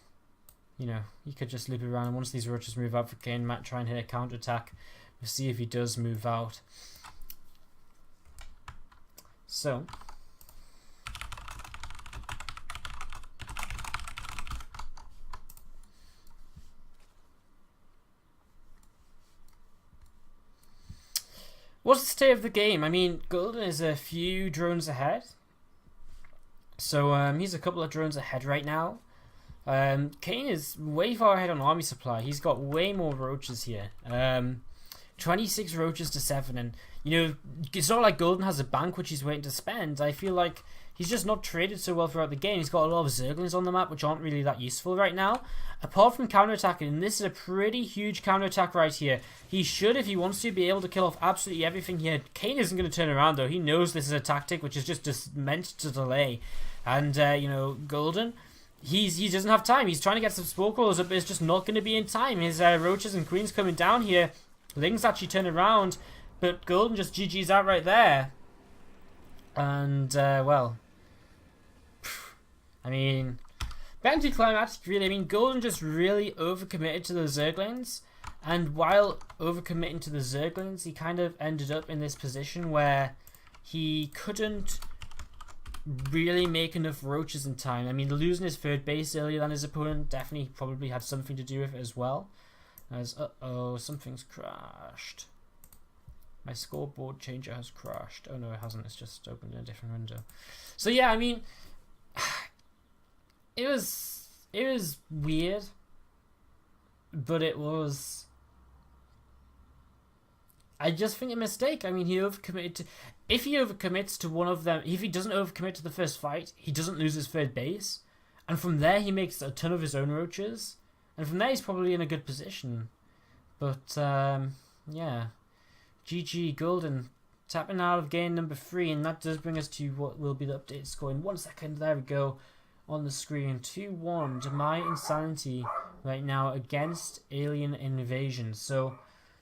you know, he could just loop around, and once these roaches move out for Kane, might try and hit a counter attack. We'll see if he does move out. So what's the state of the game? I mean, Golden is a few drones ahead. So he's a couple of drones ahead right now. Kane is way far ahead on army supply. He's got way more roaches here. 26 roaches to 7, and you know, it's not like Golden has a bank which he's waiting to spend. I feel like he's just not traded so well throughout the game. He's got a lot of Zerglings on the map which aren't really that useful right now, apart from counterattacking, and this is a pretty huge counterattack right here. He should, if he wants to, be able to kill off absolutely everything here. Kane isn't going to turn around though. He knows this is a tactic which is just meant to delay, and you know, Golden, he doesn't have time. He's trying to get some spore crawlers up, but it's just not going to be in time. His roaches and queens coming down here. Lings actually turn around, but Golden just GG's out right there. And, well, I mean, anticlimactic really. I mean, Golden just really overcommitted to the Zerglings, and while overcommitting to the Zerglings, he kind of ended up in this position where he couldn't really make enough roaches in time. I mean, losing his third base earlier than his opponent definitely probably had something to do with it as well. As, uh-oh, something's crashed. My scoreboard changer has crashed. Oh no, it hasn't. It's just opened in a different window. So yeah, I mean, it was weird, but it was, I just think, a mistake. I mean, he overcommitted to, if he overcommits to one of them, if he doesn't overcommit to the first fight, he doesn't lose his third base, and from there he makes a ton of his own roaches. And from there, he's probably in a good position. But, yeah. GG Golden tapping out of game number 3. And that does bring us to what will be the updated score in 1 second. There we go on the screen. 2-1 to mYinsanity right now against Alien Invasion. So,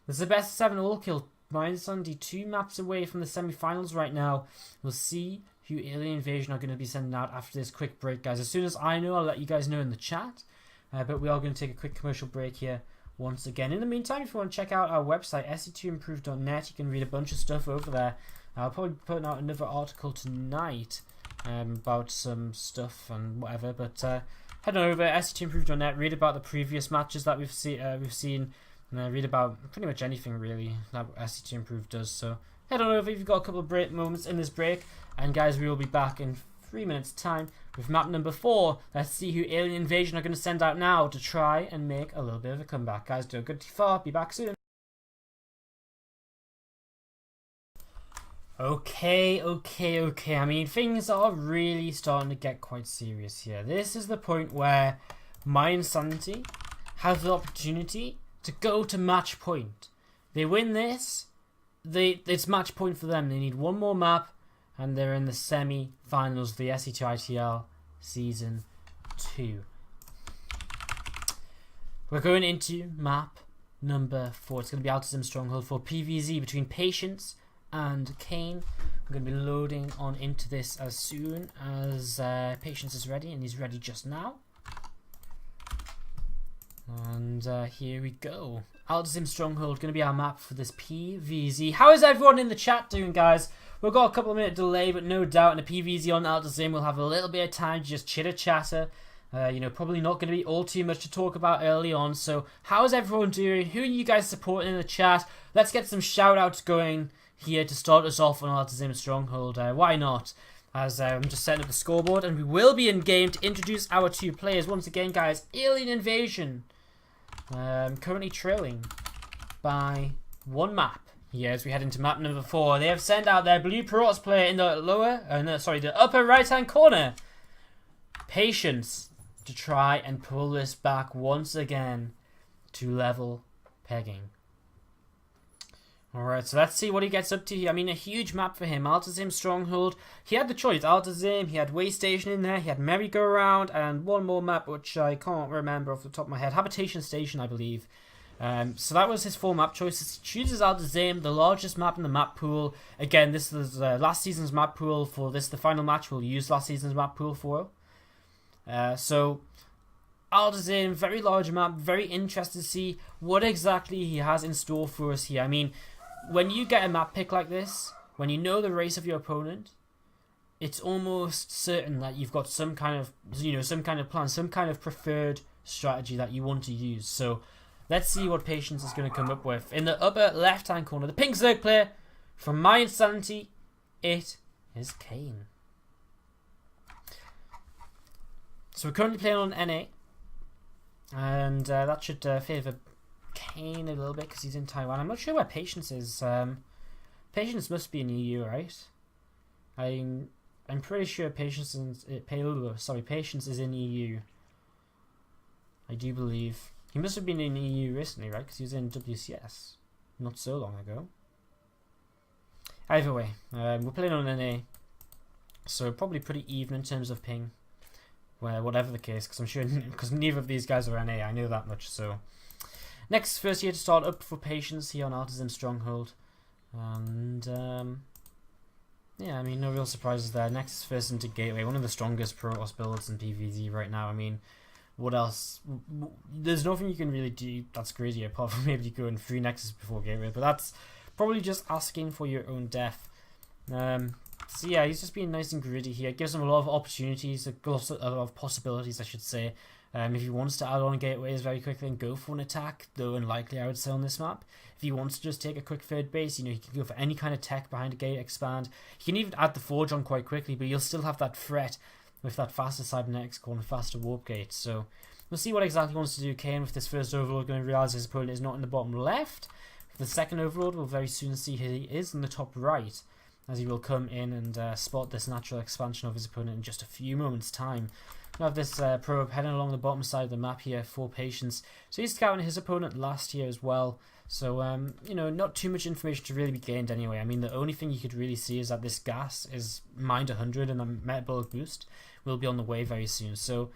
this is the best of 7 all kill. mYinsanity 2 maps away from the semi-finals right now. We'll see who Alien Invasion are going to be sending out after this quick break, guys. As soon as I know, I'll let you guys know in the chat. But we are going to take a quick commercial break here once again. In the meantime, if you want to check out our website, SC2Improve.net, you can read a bunch of stuff over there. I'll probably be putting out another article tonight about some stuff and whatever. But head on over SC2Improve.net, read about the previous matches that we've seen, and read about pretty much anything really that SC2Improve does. So head on over if you've got a couple of break moments in this break. And guys, we will be back in 3 minutes time with map number 4. Let's see who Alien Invasion are going to send out now to try and make a little bit of a comeback. Guys, don't go too far. Be back soon. Okay. I mean, things are really starting to get quite serious here. This is the point where mYinsanity have the opportunity to go to match point. They win this, it's match point for them. They need one more map, and they're in the semi-finals of the SC2ITL Season 2. We're going into map number 4. It's going to be Altism Stronghold for PvZ between Patience and Kane. I'm going to be loading on into this as soon as Patience is ready, and he's ready just now. And here we go. Altism Stronghold going to be our map for this PvZ. How is everyone in the chat doing, guys? We've got a couple of minute delay, but no doubt in a PvZ on Altism we'll have a little bit of time to just chitter-chatter. You know, probably not going to be all too much to talk about early on. So how is everyone doing? Who are you guys supporting in the chat? Let's get some shout-outs going here to start us off on Altism Stronghold. Why not? As I'm just setting up the scoreboard, and we will be in game to introduce our 2 players. Once again, guys, Alien Invasion. Currently trailing by 1 map here as we head into map number 4. They have sent out their blue Protoss player in the the upper right hand corner. Patience to try and pull this back once again to level pegging. Alright, so let's see what he gets up to here. I mean, a huge map for him. Altism Stronghold. He had the choice. Altism, he had Way Station in there, he had Merry-Go-Round, and one more map which I can't remember off the top of my head. Habitation Station, I believe. So that was his 4 map choices. He chooses Altism, the largest map in the map pool. Again, this is last season's map pool. For this, the final match, we'll use last season's map pool for. So Altism, very large map, very interested to see what exactly he has in store for us here. I mean, when you get a map pick like this, when you know the race of your opponent, it's almost certain that you've got some kind of, some kind of plan, some kind of preferred strategy that you want to use. So let's see what Patience is going to come up with. In the upper left-hand corner, the pink Zerg player from mYinsanity, it is Kane. So we're currently playing on NA, and that should favour Kane a little bit because he's in Taiwan. I'm not sure where Patience is. Patience must be in EU, right? I'm pretty sure Patience is in EU. I do believe he must have been in EU recently, right? Because he was in WCS not so long ago. Either way, we're playing on NA, so probably pretty even in terms of ping. Well, whatever the case, because I'm sure because neither of these guys are NA. I know that much. So. Next, first here to start up for Patience here on Altism Stronghold. And, yeah, I mean, no real surprises there. Next is first into Gateway, one of the strongest Protoss builds in PvZ right now. I mean, what else? There's nothing you can really do that's crazy apart from maybe going 3 Nexus before Gateway, but that's probably just asking for your own death. So yeah, he's just being nice and gritty here. It gives him a lot of opportunities, a lot of possibilities, I should say. If he wants to add on gateways very quickly and go for an attack, though unlikely I would say on this map. If he wants to just take a quick third base, he can go for any kind of tech behind a gate, expand. He can even add the Forge on quite quickly, but you'll still have that threat with that faster cybernetics core and faster warp gate. So we'll see what exactly he wants to do. Kane with this first overlord going to realise his opponent is not in the bottom left. For the second overlord, we'll very soon see who he is in the top right, as he will come in and spot this natural expansion of his opponent in just a few moments' time. We have this probe heading along the bottom side of the map here for Patience. So he's scouting his opponent last year as well. So, not too much information to really be gained anyway. I mean, the only thing you could really see is that this gas is mined 100 and the metabolic boost will be on the way very soon. So,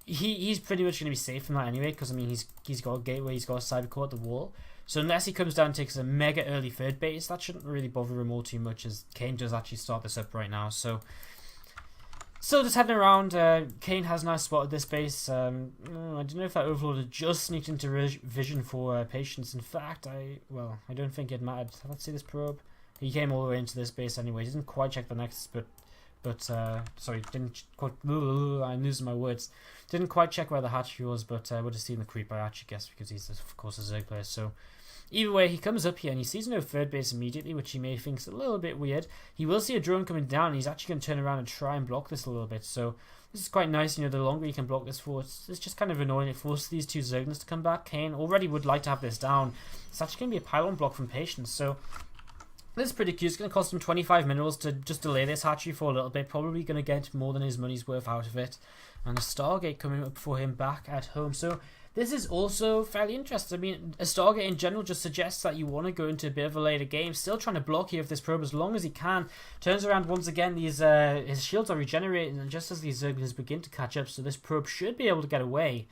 he's pretty much going to be safe from that anyway, because, I mean, he's got a gateway, he's got a cybercore at the wall. So unless he comes down and takes a mega early third base, that shouldn't really bother him all too much, as Kane does actually start this up right now. So just heading around, Kane has now spotted this base. I don't know if that overlord had just sneaked into vision for Patience. In fact, I don't think it mattered. Let's see this probe. He came all the way into this base anyway. He didn't quite check the nexus, didn't quite. I'm losing my words. Didn't quite check where the hatchery was, but would have seen the creep. I actually guess because he's of course a Zerg player. So either way, he comes up here and he sees no third base immediately, which he may think is a little bit weird. He will see a drone coming down, and he's actually going to turn around and try and block this a little bit. So this is quite nice. The longer you can block this for, it's just kind of annoying. It forces these two Zerglings to come back. Kane already would like to have this down. It's actually going to be a pylon block from Patience. So this is pretty cute. It's going to cost him 25 minerals to just delay this hatchery for a little bit. Probably going to get more than his money's worth out of it. And a Stargate coming up for him back at home. So this is also fairly interesting. I mean, a Stargate in general just suggests that you want to go into a bit of a later game. Still trying to block here with this probe as long as he can. Turns around once again. These his shields are regenerating, and just as these Zerglings begin to catch up, so this probe should be able to get away.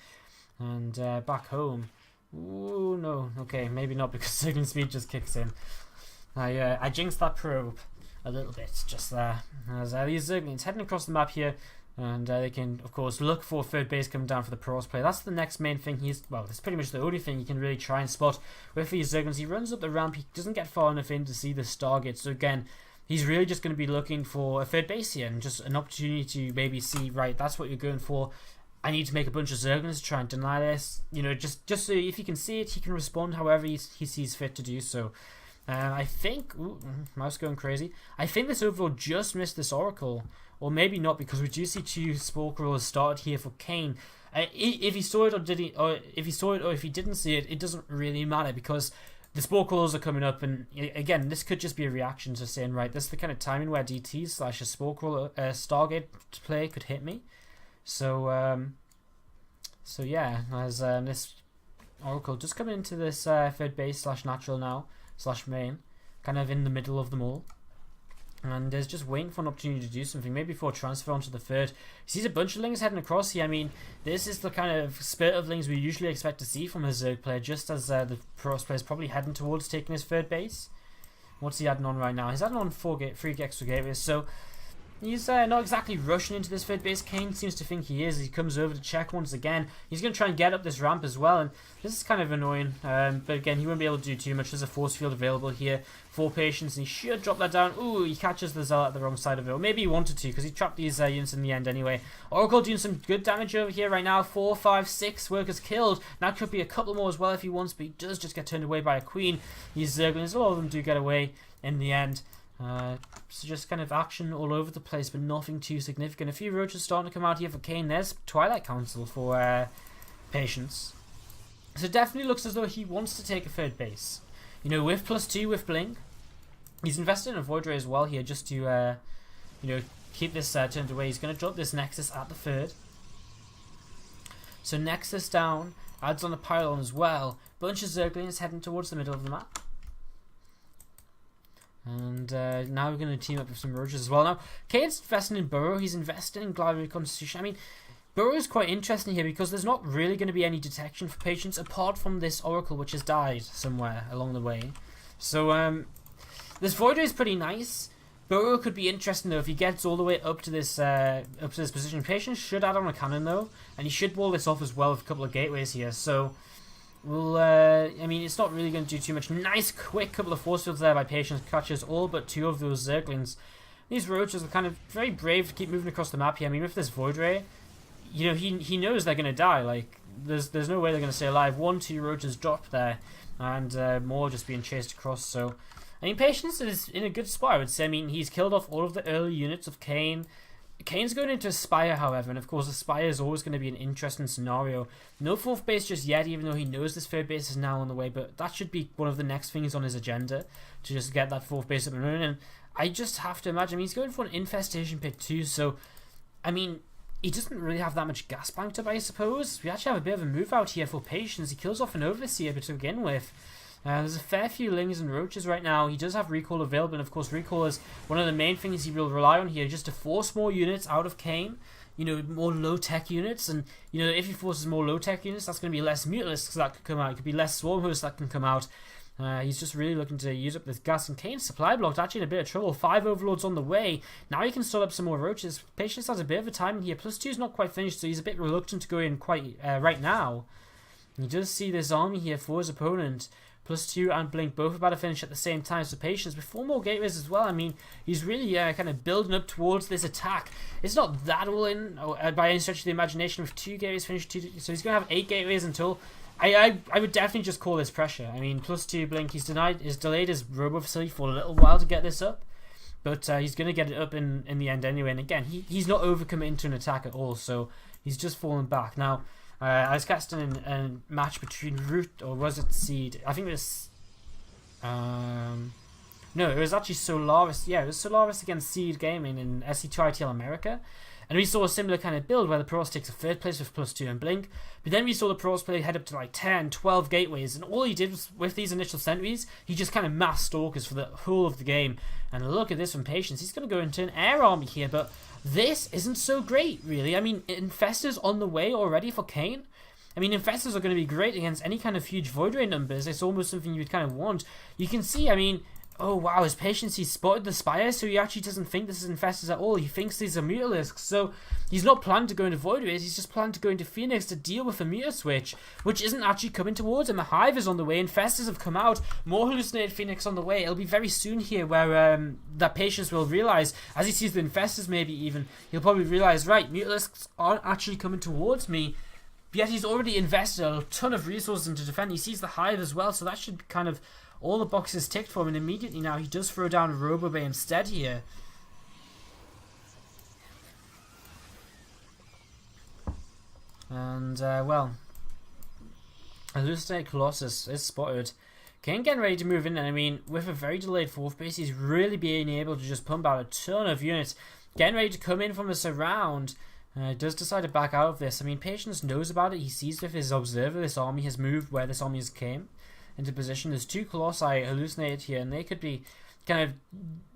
And back home. Ooh, no. Okay, maybe not, because Zergling speed just kicks in. I jinxed that probe a little bit just there. As these Zerglings heading across the map here. And they can, of course, look for third base coming down for the Protoss play. That's the next main thing. That's pretty much the only thing you can really try and spot with these Zerglings. He runs up the ramp. He doesn't get far enough in to see the Stargate. So again, he's really just going to be looking for a third base here and just an opportunity to maybe see, right, that's what you're going for. I need to make a bunch of Zerglings to try and deny this. Just so if he can see it, he can respond however he sees fit to do so. I think... Ooh, mouse going crazy. I think this Overlord just missed this Oracle. Or maybe not, because we do see two Spore Crawlers started here for Kane. If he saw it or if he didn't see it, it doesn't really matter, because the Spore Crawlers are coming up, and again, this could just be a reaction to saying, right, this is the kind of timing where DT / a Spore Crawler Stargate play could hit me. So yeah, as this Oracle just coming into this third base / natural now / main, kind of in the middle of them all. And is just waiting for an opportunity to do something, maybe for a transfer onto the third. He sees a bunch of Lings heading across here. I mean, this is the kind of spirit of Lings we usually expect to see from a Zerg player, just as the Protoss player is probably heading towards taking his third base. What's he adding on right now? He's adding on 3 extra gateways, so he's not exactly rushing into this third base. Kane seems to think he is. He comes over to check once again. He's going to try and get up this ramp as well, and this is kind of annoying. But again, he won't be able to do too much. There's a force field available here for Patience, and he should drop that down. Ooh, he catches the Zealot at the wrong side of it. Or maybe he wanted to, because he trapped these units in the end anyway. Oracle doing some good damage over here right now. 4, 5, 6 workers killed. That could be a couple more as well if he wants, but he does just get turned away by a Queen. These Zerglings, a lot of them do get away in the end. So just kind of action all over the place, but nothing too significant. A few roaches starting to come out here for Kane. There's Twilight Council for Patience. So it definitely looks as though he wants to take a third base. With +2 with Blink. He's invested in a Void Ray as well here, just to keep this turned away. He's going to drop this Nexus at the third. So Nexus down, adds on a pylon as well. Bunch of Zerglings heading towards the middle of the map. And now we're going to team up with some roaches as well. Now, Kane's investing in Burrow. He's investing in Gladiator Constitution. I mean, Burrow is quite interesting here, because there's not really going to be any detection for Patience apart from this Oracle, which has died somewhere along the way. So this Void Ray is pretty nice. Burrow could be interesting though if he gets all the way up to this position. Patience should add on a cannon though, and he should wall this off as well with a couple of gateways here. So we'll, I mean, it's not really going to do too much. Nice quick couple of force fields there by Patience, catches all but 2 of those Zerglings. These roaches are kind of very brave to keep moving across the map here. I mean, with this Void Ray, he knows they're going to die. Like, there's no way they're going to stay alive. 1, 2 roaches dropped there, and more just being chased across. So, I mean, Patience is in a good spot, I would say. I mean, he's killed off all of the early units of Kane. Kane's going into Aspire, however, and of course Aspire is always going to be an interesting scenario. No 4th base just yet, even though he knows this 3rd base is now on the way, but that should be one of the next things on his agenda, to just get that 4th base up and running. And I just have to imagine, I mean, he's going for an infestation pick too, so, I mean, he doesn't really have that much gas banked up, I suppose. We actually have a bit of a move out here for Patience. He kills off an Overseer to begin with. There's a fair few Lings and Roaches right now. He does have Recall available, and of course Recall is one of the main things he will rely on here, just to force more units out of Kane. More low-tech units, and if he forces more low-tech units, that's going to be less Mutalisks that could come out. It could be less Swarm Hosts that can come out. He's just really looking to use up this gas, and Kane's supply blocked, actually in a bit of trouble. 5 Overlords on the way. Now he can start up some more Roaches. Patience has a bit of a time here. +2 is not quite finished, so he's a bit reluctant to go in quite right now. He does see this army here for his opponent. +2 and Blink both about to finish at the same time, so Patience with 4 more gateways as well. I mean, he's really kind of building up towards this attack. It's not that all in by any stretch of the imagination with 2 gateways finished, so he's going to have 8 gateways until. I would definitely just call this pressure. I mean, +2 blink. He's delayed his robo facility for a little while to get this up, but he's going to get it up in the end anyway. And again, he's not overcommitting to an attack at all, so he's just falling back. Now, I was casting a match between Root, or was it Seed? I think it was... no, it was actually Solaris. Yeah, it was Solaris against Seed Gaming in SC2ITL America. And we saw a similar kind of build where the Pros takes a 3rd place with +2 and blink. But then we saw the Pros play head up to like 10, 12 gateways. And all he did was, with these initial sentries, he just kind of mass stalkers for the whole of the game. And look at this from Patience. He's going to go into an air army here. But this isn't so great, really. I mean, Infestors on the way already for Kane. I mean, Infestors are going to be great against any kind of huge Void Ray numbers. It's almost something you would kind of want. You can see, I mean... Oh wow, his Patience, he spotted the Spire, so he actually doesn't think this is Infestors at all. He thinks these are Mutalisks, so he's not planning to go into Void Rays, he's just planning to go into Phoenix to deal with the Muta Switch, which isn't actually coming towards him. The Hive is on the way, Infestors have come out, more Hallucinated Phoenix on the way. It'll be very soon here where that Patience will realise, as he sees the Infestors maybe even, he'll probably realise, right, Mutalisks aren't actually coming towards me. Yet he's already invested a ton of resources into defend. He sees the Hive as well, so that should kind of... all the boxes ticked for him, and immediately now he does throw down a Robo Bay instead here. And, well, Hallucinated Colossus is spotted. Kane getting ready to move in, and I mean, with a very delayed 4th base, he's really being able to just pump out a ton of units. Getting ready to come in from a surround. Does decide to back out of this. I mean, Patience knows about it. He sees with his observer this army has moved where this army has came into position. There's 2 Colossi hallucinated here, and they could be kind of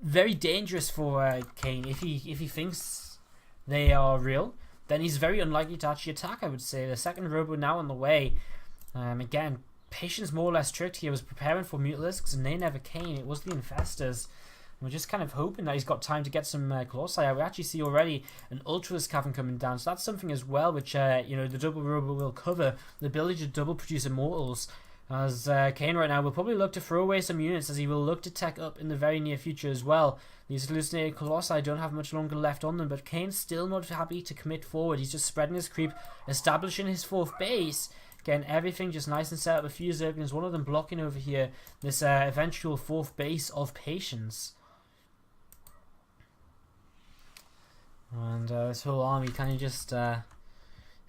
very dangerous for Kane. If he thinks they are real, then he's very unlikely to actually attack, I would say. The 2nd Robo now on the way. Again, Patience more or less tricked here, was preparing for Mutalisks, and they never came. It was the Infestors. We're just kind of hoping that he's got time to get some Colossi. We actually see already an Ultralisk Cavern coming down, so that's something as well which you know, the double Robo will cover, the ability to double produce Immortals. As Kane right now will probably look to throw away some units, as he will look to tech up in the very near future as well. These Hallucinated Colossi don't have much longer left on them, but Kane's still not happy to commit forward. He's just spreading his creep, establishing his 4th base, getting everything just nice and set up. A few Zerglings, one of them blocking over here this eventual 4th base of Patience. And this whole army kind of just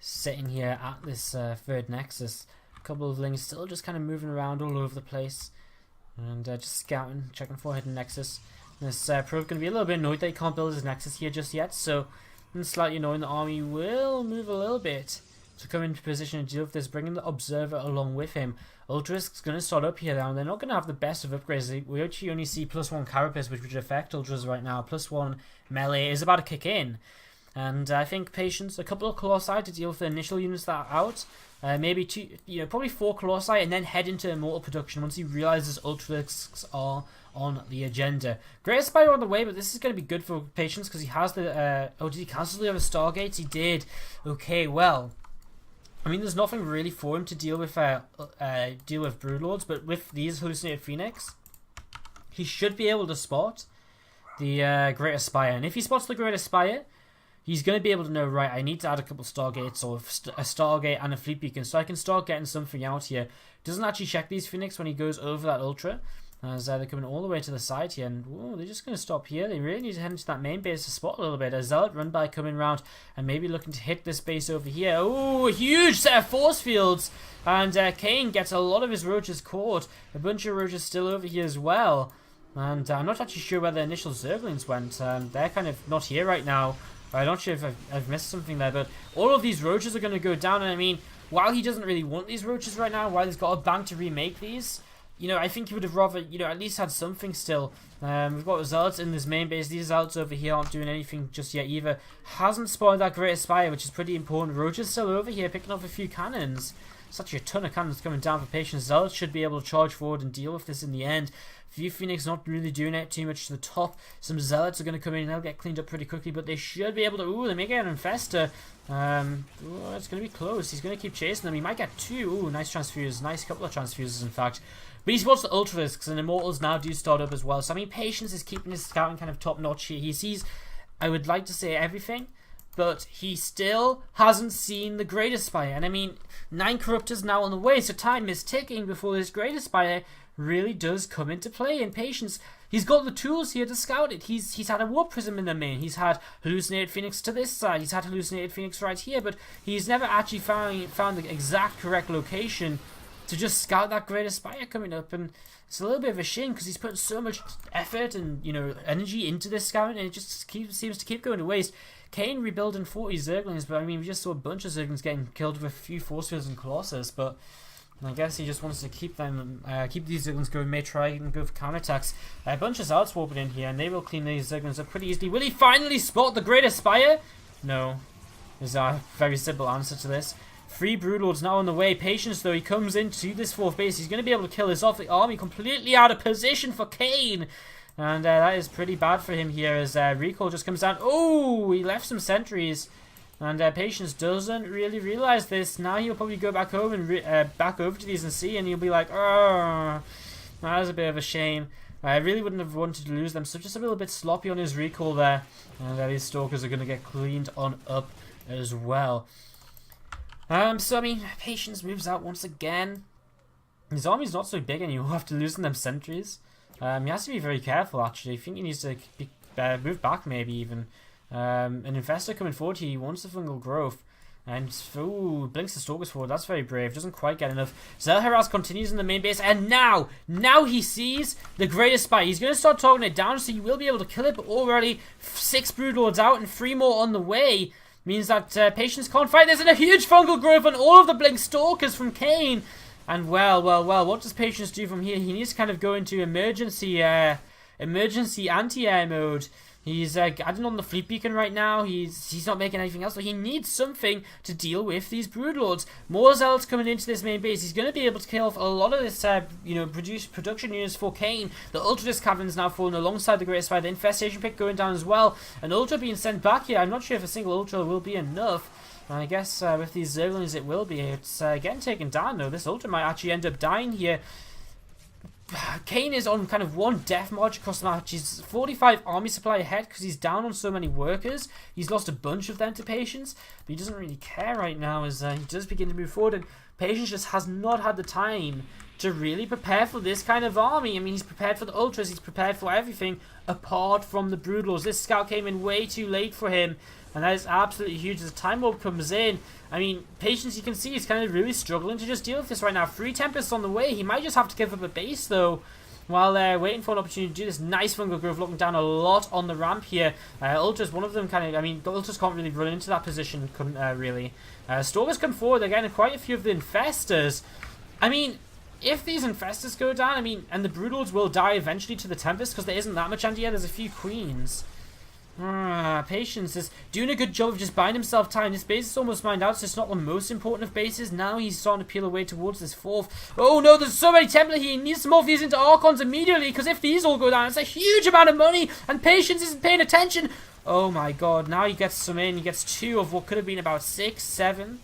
sitting here at this 3rd Nexus. A couple of Lings still just kind of moving around all over the place. And just scouting, checking for hidden Nexus. And this Probe going to be a little bit annoyed that he can't build his Nexus here just yet. So, slightly annoying, the army will move a little bit to come into position to deal with this, bringing the Observer along with him. Ultralisk's going to start up here now, and they're not going to have the best of upgrades. We actually only see +1 Carapace, which would affect Ultras right now. +1 melee is about to kick in. And I think Patience, a couple of Colossi to deal with the initial units that are out. Maybe 2, you know, probably 4 Colossi, and then head into Immortal production once he realizes Ultralisks are on the agenda. Great Spider on the way, but this is going to be good for Patience because he has the... oh, did he cancel the other Stargates? He did. Okay, well... I mean, there's nothing really for him to deal with Broodlords, but with these Hallucinated Phoenix, he should be able to spot the Greater Spire. And if he spots the Greater Spire, he's going to be able to know, right, I need to add a couple Stargates or a Stargate and a Fleet Beacon so I can start getting something out here. Doesn't actually check these Phoenix when he goes over that Ultra, as they're coming all the way to the side here, and whoa, they're just going to stop here. They really need to head into that main base to spot a little bit. A Zealot run by coming round and maybe looking to hit this base over here. Oh, a huge set of force fields, and Kane gets a lot of his Roaches caught. A bunch of Roaches still over here as well, and I'm not actually sure where the initial Zerglings went. They're kind of not here right now. I'm not sure if I've missed something there, but all of these Roaches are going to go down, and I mean, while he doesn't really want these Roaches right now, while he's got a bank to remake these, you know, I think he would have rather, you know, at least had something still. We've got Zealots in this main base. These Zealots over here aren't doing anything just yet either. Hasn't spotted that Greater Spire, which is pretty important. Roaches still over here picking up a few cannons. Such a ton of cannons coming down for Patience. Zealots should be able to charge forward and deal with this in the end. Few Phoenix not really doing it too much to the top. Some Zealots are going to come in and they'll get cleaned up pretty quickly, but they should be able to... Ooh, they may get an Infestor. Ooh, it's going to be close. He's going to keep chasing them. He might get 2. Ooh, nice transfuse. Nice couple of transfuses, in fact. But he spots the Ultralisks, and Immortals now do start up as well. So, I mean, Patience is keeping his scouting kind of top-notch here. He sees, I would like to say, everything. but he still hasn't seen the Great Aspire. And I mean, 9 Corruptors now on the way, so time is ticking before this Great Aspire really does come into play. And Patience, he's got the tools here to scout it. He's had a Warp Prism in the main. He's had Hallucinated Phoenix to this side. He's had Hallucinated Phoenix right here, but he's never actually found the exact correct location to just scout that Great Aspire coming up. And it's a little bit of a shame because he's putting so much effort and, you know, energy into this scouting, and it just seems to keep going to waste. Kane rebuilding 40 Zerglings, but I mean, we just saw a bunch of Zerglings getting killed with a few Force Fields and Colossus, but I guess he just wants to keep these Zerglings going, may try and go for counterattacks. A bunch of Zealots warping in here, and they will clean these Zerglings up pretty easily. Will he finally spot the Great Aspire? No. Is a very simple answer to this. 3 Broodlords now on the way. Patience, though, he comes into this 4th base. He's going to be able to kill his off the army. Completely out of position for Kane. And that is pretty bad for him here as Recall just comes down. Oh, he left some sentries. And Patience doesn't really realize this. Now he'll probably go back home and back over to these and see, and he'll be like, oh, that is a bit of a shame. I really wouldn't have wanted to lose them, so just a little bit sloppy on his recall there. And these Stalkers are going to get cleaned on up as well. So, I mean, Patience moves out once again. His army's not so big anymore after losing them sentries. He has to be very careful, actually. I think he needs to be, move back, maybe, even. An Infestor coming forward here. He wants the Fungal Growth. And, ooh, blinks the Stalkers forward. That's very brave. Doesn't quite get enough. Zelharaz continues in the main base. And now he sees the Great Aspire. He's going to start talking it down, so he will be able to kill it. But already 6 Broodlords out and 3 more on the way. Means that Patience can't fight. There's a huge Fungal Growth on all of the Blink Stalkers from Kane. And well, what does Patience do from here? He needs to kind of go into emergency anti-air mode. He's adding on the Fleet Beacon right now. He's not making anything else, so he needs something to deal with these Broodlords. More Zealots coming into this main base. He's going to be able to kill off a lot of this, production units for Kane. The Ultra Disc Cavern's now falling alongside the Great Aspire. The Infestation Pick going down as well. An Ultra being sent back here. I'm not sure if a single Ultra will be enough. I guess with these Zerglings it will be. It's getting taken down though. This Ultra might actually end up dying here. Kane is on kind of one death march across the map. He's 45 army supply ahead because he's down on so many workers. He's lost a bunch of them to Patience, but he doesn't really care right now as he does begin to move forward. And Patience just has not had the time to really prepare for this kind of army. I mean, he's prepared for the Ultras, he's prepared for everything apart from the Broodlords. This scout came in way too late for him, and that is absolutely huge as the Time Warp comes in. I mean, Patience, you can see, he's kind of really struggling to just deal with this right now. 3 Tempests on the way. He might just have to give up a base, though, while they're waiting for an opportunity to do this. Nice Fungal Growth, looking down a lot on the ramp here. Ultras, one of them kind of, I mean, the Ultras can't really run into that position, couldn't really. Stormers come forward again, and quite a few of the Infestors. I mean, if these Infestors go down, I mean, and the Broodlords will die eventually to the Tempest, because there isn't that much anti-air, there's a few Queens. Patience is doing a good job of just buying himself time. This base is almost mined out, so it's not the most important of bases. Now he's starting to peel away towards this 4th. Oh no, there's so many Templar here. He needs to morph these into Archons immediately, because if these all go down, it's a huge amount of money, and Patience isn't paying attention. Oh my god, now he gets some in. He gets 2 of what could have been about 6, 7.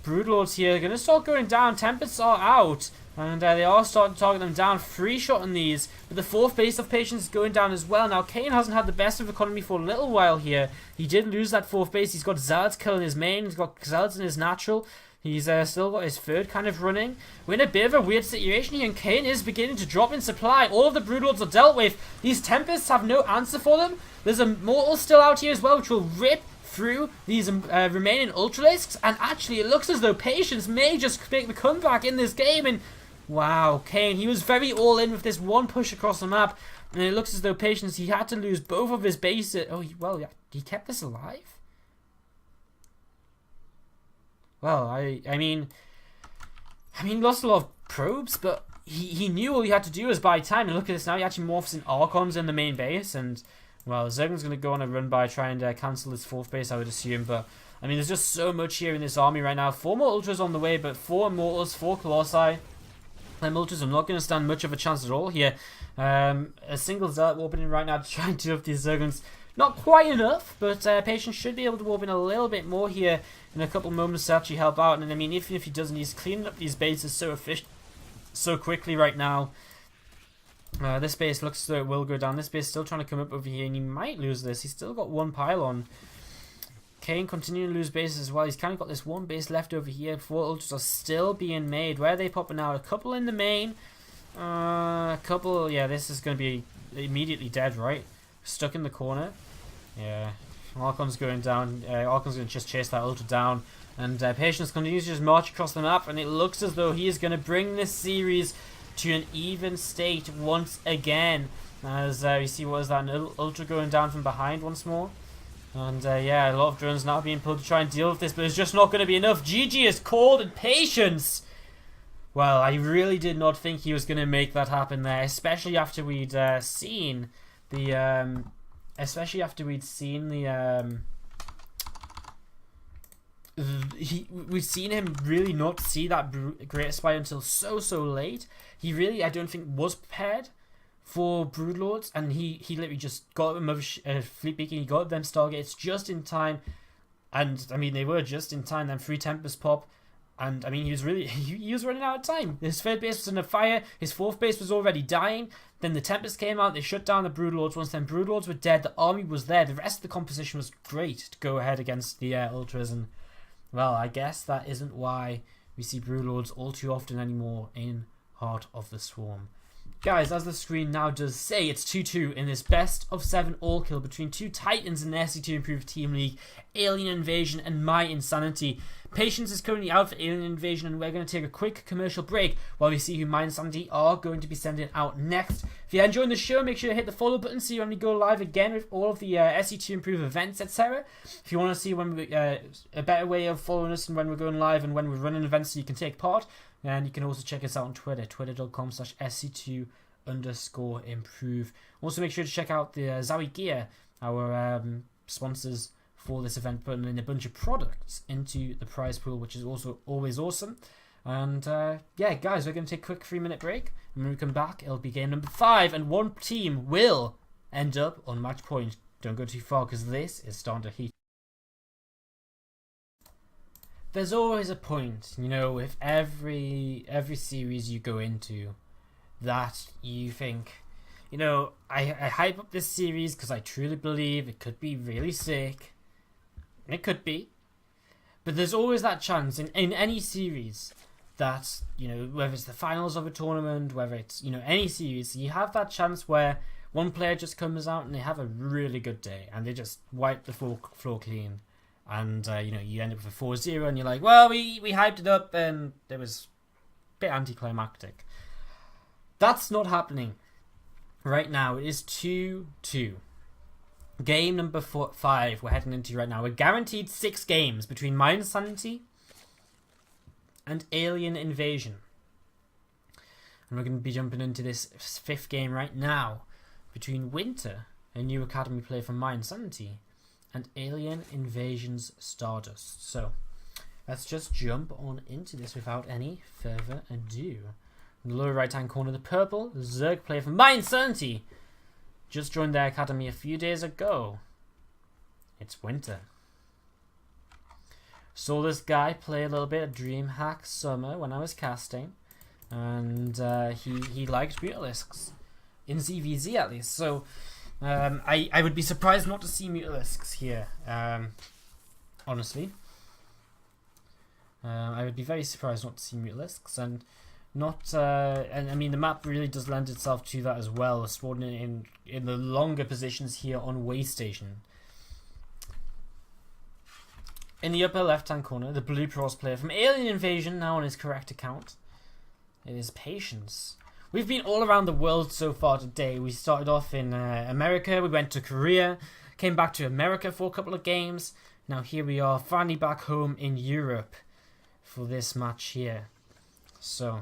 Broodlords here are going to start going down. Tempests are out. And they are starting to target them down. 3-shot on these. But the 4th base of Patience is going down as well. Now, Kane hasn't had the best of economy for a little while here. He did lose that 4th base. He's got Zealots killing his main. He's got Zealots in his natural. He's still got his 3rd kind of running. We're in a bit of a weird situation here, and Kane is beginning to drop in supply. All of the Broodlords are dealt with. These Tempests have no answer for them. There's a Mortal still out here as well, which will rip through these remaining Ultralisks. And actually, it looks as though Patience may just make the comeback in this game. And wow, Kane, he was very all in with this one push across the map, and it looks as though Patience, he had to lose both of his bases. Oh, well, yeah, he kept this alive? Well, I mean, lost a lot of probes, but he knew all he had to do was buy time, and look at this now, he actually morphs in Archons in the main base, and, well, Zergling's going to go on a run by, try and cancel his 4th base, I would assume, but, I mean, there's just so much here in this army right now. 4 more Ultras on the way, but 4 Immortals, 4 Colossi. Them Ultras are not going to stand much of a chance at all here. A single Zealot warping in right now to try and do up these Zerglings. Not quite enough, but Patience should be able to warp in a little bit more here in a couple moments to actually help out. And I mean, even if he doesn't, he's cleaning up these bases so quickly right now. This base looks as though it will go down. This base still trying to come up over here, and he might lose this. He's still got one pylon. Kane continuing to lose bases as well. He's kind of got this one base left over here. 4 ultras are still being made. Where are they popping out? A couple in the main. A couple. Yeah, this is going to be immediately dead, right? Stuck in the corner. Yeah. Archon's going down. Archon's going to just chase that ultra down. And Patience continues to just march across the map. And it looks as though he is going to bring this series to an even state once again. As we see, what is that? An ultra going down from behind once more. And yeah, a lot of drones now being pulled to try and deal with this, but it's just not going to be enough. GG is called, and Patience! Well, I really did not think he was going to make that happen there, especially after we'd seen the... we've seen him really not see that Greater Spy until so late. He really, I don't think, was prepared for Broodlords, and he literally just got them Fleet Beacon, he got them Stargates just in time, and I mean they were just in time. Then 3 Tempest pop, and I mean he was really he was running out of time. His 3rd base was in a fire, his 4th base was already dying. Then the Tempest came out, they shut down the Broodlords. Once then Broodlords were dead, the army was there. The rest of the composition was great to go ahead against the Ultras, and well, I guess that isn't why we see Broodlords all too often anymore in Heart of the Swarm. Guys, as the screen now does say, it's 2-2 in this best of 7 all kill between 2 titans in the SC2Improve Team League, Alien Invasion and mYinsanity. Patience is currently out for Alien Invasion, and we're going to take a quick commercial break while we see who mYinsanity are going to be sending out next. If you're enjoying the show, make sure to hit the follow button so you when we go live again with all of the SC2Improve events, etc. If you want to see when we, a better way of following us and when we're going live and when we're running events so you can take part, and you can also check us out on Twitter, twitter.com/SC2_improve. Also make sure to check out the Zowie Gear, our sponsors for this event, putting in a bunch of products into the prize pool, which is also always awesome. And yeah, guys, we're going to take a quick 3-minute break. And when we come back, it'll be game number 5, and one team will end up on match point. Don't go too far, because this is starting to heat. There's always a point, you know, with every series you go into that you think, you know, I hype up this series because I truly believe it could be really sick. It could be. But there's always that chance in any series that, you know, whether it's the finals of a tournament, whether it's, you know, any series, you have that chance where one player just comes out and they have a really good day and they just wipe the floor clean. And, you know, you end up with a 4-0 and you're like, well, we hyped it up and it was a bit anticlimactic. That's not happening right now. It is 2-2. Game number 5 we're heading into right now. We're guaranteed 6 games between mYinsanity and Alien Invasion. And we're going to be jumping into this 5th game right now between Winter, a new academy player from mYinsanity, and Alien Invasion's Stardust. So let's just jump on into this without any further ado. In the lower right hand corner, the purple Zerg player from mYinsanity just joined their academy a few days ago. It's Winter. Saw this guy play a little bit of DreamHack Summer when I was casting, and he liked Mutalisks in ZVZ at least. So I would be surprised not to see Mutalisks here. Honestly, I would be very surprised not to see Mutalisks, and not. And I mean, the map really does lend itself to that as well, spawning in the longer positions here on Way Station. In the upper left-hand corner, the blue cross player from Alien Invasion, now on his correct account. It is Patience. We've been all around the world so far today. We started off in America, we went to Korea, came back to America for a couple of games. Now here we are, finally back home in Europe for this match here. So,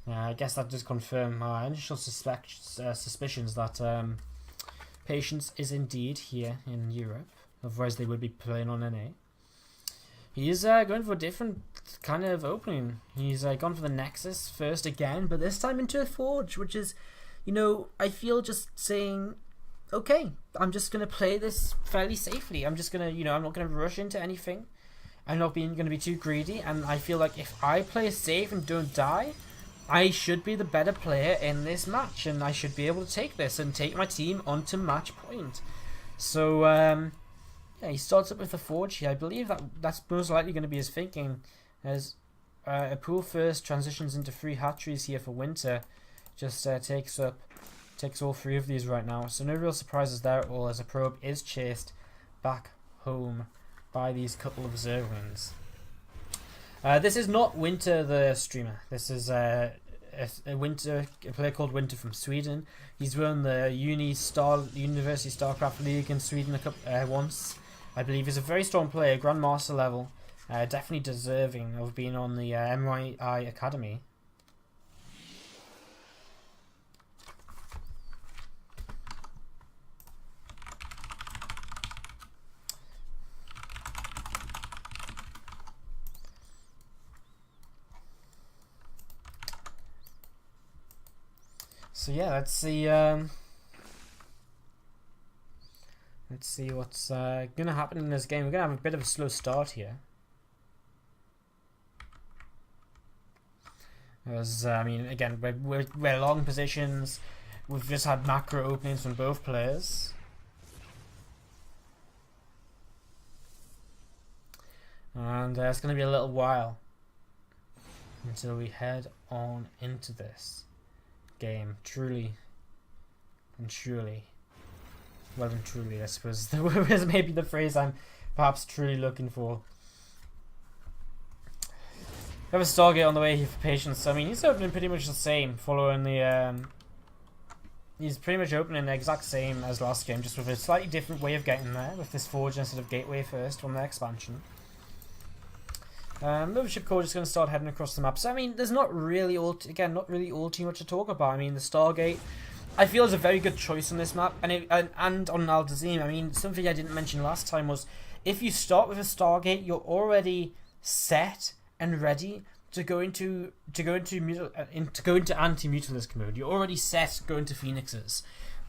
I guess that does confirm my initial suspicions that Patience is indeed here in Europe. Otherwise they would be playing on NA. He's going for a different kind of opening. He's gone for the Nexus first again, but this time into a Forge, which is, you know, I feel just saying, okay, I'm just going to play this fairly safely. I'm just going to, you know, I'm not going to rush into anything. I'm not going to be too greedy, and I feel like if I play safe and don't die, I should be the better player in this match, and I should be able to take this and take my team onto match point. So, yeah, he starts up with the Forge here. I believe that's most likely going to be his thinking, as a pool first transitions into 3 hatcheries here for Winter. Just takes all 3 of these right now. So no real surprises there at all, as a probe is chased back home by these couple of Zerglings. This is not Winter the streamer. This is a player called Winter from Sweden. He's won the University StarCraft League in Sweden once. I believe he's a very strong player, Grandmaster level. Definitely deserving of being on the myi Academy. So yeah, let's see what's gonna happen in this game. We're gonna have a bit of a slow start here, as I mean, again, we're long positions. We've just had macro openings from both players, and it's gonna be a little while until we head on into this game, truly and surely. Well and truly, I suppose, is maybe the phrase I'm perhaps truly looking for. We have a Stargate on the way here for Patience. I mean, he's opening pretty much the same, following the he's pretty much opening the exact same as last game, just with a slightly different way of getting there, with this Forge instead of Gateway first from the expansion. Mothership Core just going to start heading across the map. So I mean, there's not really all too much to talk about. I mean, the Stargate, I feel, is a very good choice on this map, and on Al Dazim. I mean, something I didn't mention last time was, if you start with a Stargate, you're already set and ready to go into anti-Mutalisk mode. You're already set to go into Phoenixes,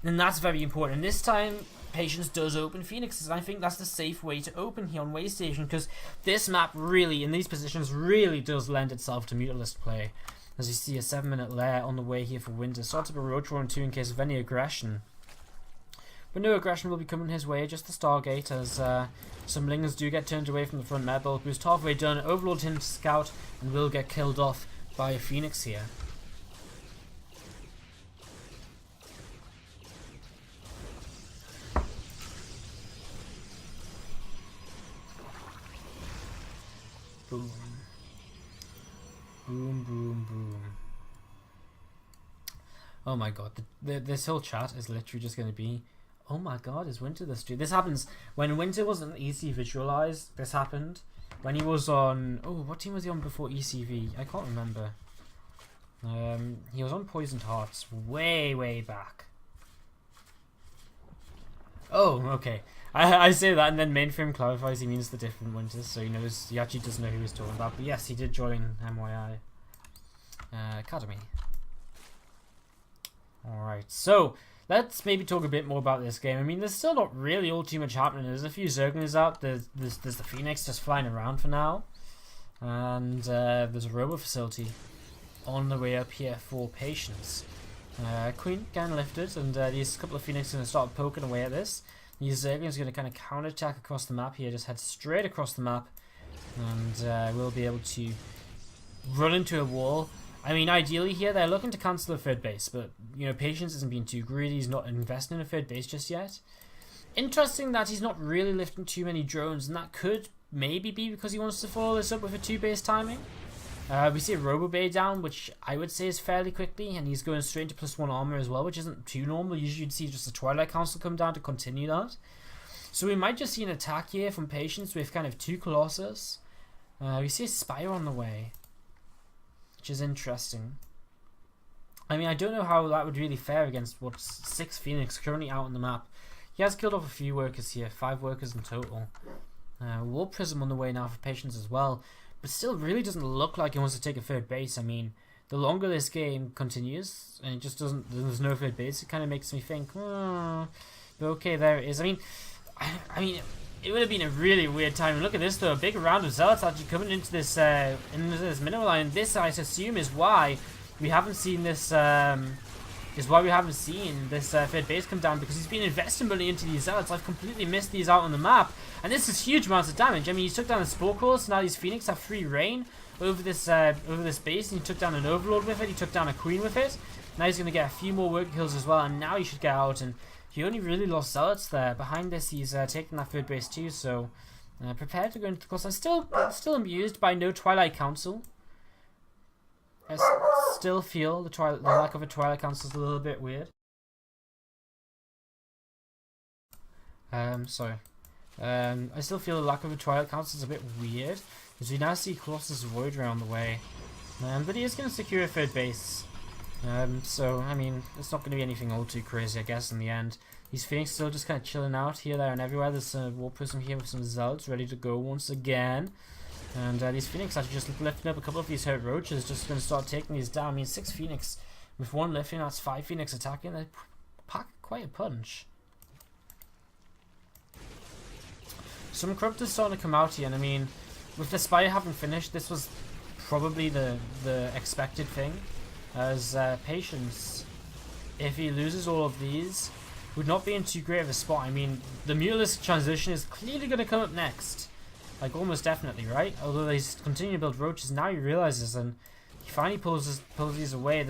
and that's very important. And this time, Patience does open Phoenixes, and I think that's the safe way to open here on Waystation, because this map really, in these positions, really does lend itself to Mutalisk play. As you see, a 7-minute lair on the way here for Winter. Starts up a Roach Roar 2 in case of any aggression. But no aggression will be coming his way, just the Stargate, as some Lingers do get turned away from the front map. Boost halfway done, overlord him to scout, and will get killed off by a Phoenix here. Boom. Boom, boom, boom. Oh my god, this whole chat is literally just going to be, oh my god, is Winter the stream? This happens when Winter wasn't easy visualized. This happened when he was on, oh, what team was he on before ECV? I can't remember. He was on Poisoned Hearts way back. Oh, okay. I say that, and then Mainframe clarifies he means the different Winters, so he actually does know who he's talking about. But yes, he did join myi Academy. Alright, so let's maybe talk a bit more about this game. I mean, there's still not really all too much happening. There's a few Zerglings out. There's the Phoenix just flying around for now. And there's a Robo Facility on the way up here for Patience. Queen getting lifted, and these couple of Phoenix are going to start poking away at this. These Zerglings are going to kind of counter-attack across the map here, just head straight across the map, and we'll be able to run into a wall. I mean, ideally here, they're looking to cancel the third base, but, Patience isn't being too greedy. He's not investing in a third base just yet. Interesting that he's not really lifting too many drones, and that could maybe be because he wants to follow this up with a 2-base timing. We see a Robo Bay down, which I would say is fairly quickly, and he's going straight into +1 armor as well, which isn't too normal. Usually you'd see just a Twilight Council come down to continue that. So we might just see an attack here from Patience with kind of 2 Colossus. We see a Spire on the way, which is interesting. I mean, I don't know how that would really fare against what's 6 Phoenix currently out on the map. He has killed off a few workers here, 5 workers in total. War Prism on the way now for Patience as well. But still really doesn't look like he wants to take a third base. I mean, the longer this game continues, and it just doesn't, there's no third base, it kind of makes me think, but okay, there it is. I mean, it would have been a really weird time. Look at this though, a big round of Zealots actually coming into this mineral line. This, I assume, is why we haven't seen this, is why we haven't seen this third base come down, because he's been investing money into these zealots. I've completely missed these out on the map, and this is huge amounts of damage. I mean, he took down the Spore Course, now these Phoenix have free reign over this base, and he took down an Overlord with it, he took down a Queen with it. Now he's going to get a few more worker kills as well, and now he should get out, and he only really lost zealots there. Behind this, he's taking that third base too, so prepared to go into the course. I'm still amused by no Twilight Council. I still feel the lack of a Twilight Council is a little bit weird. Sorry. I still feel the lack of a Twilight Council is a bit weird, as we now see Colossus Void Ray on the way. But he is going to secure a third base. So, I mean, it's not going to be anything all too crazy, I guess, in the end. These Phoenix still just kind of chilling out here, there, and everywhere. There's a War Prism here with some Zealots ready to go once again. And these Phoenix actually just lifting up a couple of these hurt Roaches, just going to start taking these down. I mean, 6 Phoenix with 1 lifting, that's 5 Phoenix attacking. They pack quite a punch. Some Corruptors starting to come out here, and I mean, with the Spire having finished, this was probably the expected thing. As Patience, if he loses all of these, would not be in too great of a spot. I mean, the Mutalisk transition is clearly going to come up next. Like, almost definitely, right? Although he's continuing to build Roaches, now he realizes, and he finally pulls these away.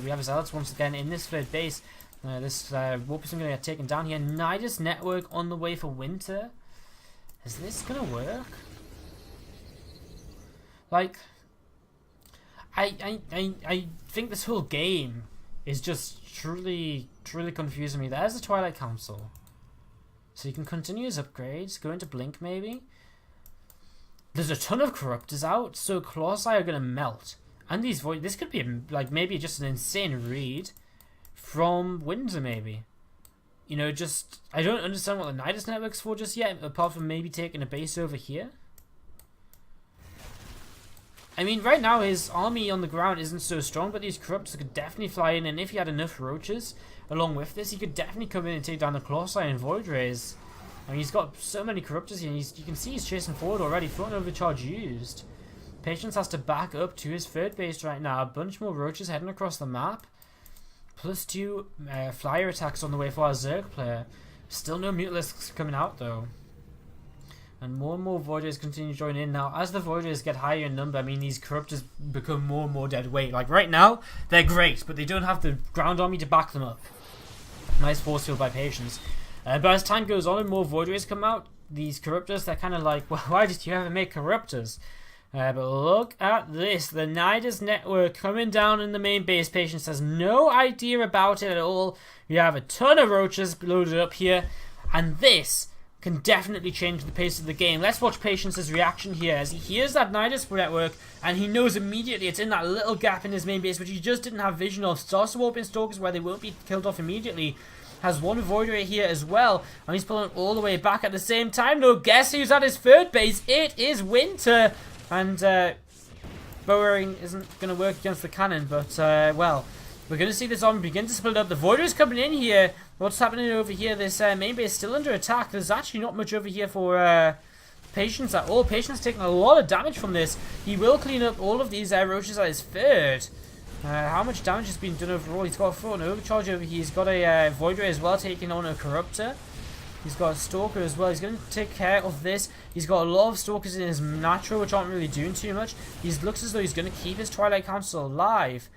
We have Zealots once again in this third base. This Warp is going to get taken down here. Nidus Network on the way for winter. Is this going to work? Like, I think this whole game is just truly confusing me. There's the Twilight Council. So you can continue his upgrades, go into Blink maybe. There's a ton of Corruptors out, so Colossi are going to melt. And these Void, this could be like maybe just an insane read from Windsor maybe. You know, just, I don't understand what the Nidus Network's for just yet, apart from maybe taking a base over here. I mean, right now his army on the ground isn't so strong, but these Corruptors could definitely fly in, and if he had enough Roaches along with this, he could definitely come in and take down the Colossi and Void Rays. I mean, he's got so many Corruptors here, and you can see he's chasing forward already, front overcharge used. Patience has to back up to his third base right now, a bunch more Roaches heading across the map. +2 flyer attacks on the way for our Zerg player. Still no Mutalisks coming out though. And more Void Rays continue to join in. Now, as the Void Rays get higher in number, I mean, these Corruptors become more and more dead weight. Like, right now, they're great, but they don't have the ground army to back them up. Nice force field by Patience. But as time goes on and more Void Rays come out, these Corruptors, they're kind of like, well, why did you ever make Corruptors? But look at this. The Nidus Network coming down in the main base. Patience has no idea about it at all. We have a ton of Roaches loaded up here. And this can definitely change the pace of the game. Let's watch Patience's reaction here as he hears that Nidus Network and he knows immediately it's in that little gap in his main base which he just didn't have vision of. Starts to warp in Stalkers where they won't be killed off immediately. Has one Void Ray here as well, and he's pulling all the way back at the same time though. Guess who's at his third base? It is Winter! And Bowering isn't going to work against the cannon, but well, we're going to see this army begin to split up. The Void Rays coming in here. What's happening over here? This main base is still under attack. There's actually not much over here for Patience at all. Patience taking a lot of damage from this. He will clean up all of these Roaches at his third. How much damage has been done overall? He's got a front overcharge over here. He's got a Void Ray as well, taking on a Corruptor. He's got a Stalker as well. He's going to take care of this. He's got a lot of Stalkers in his natural, which aren't really doing too much. He looks as though he's going to keep his Twilight Council alive.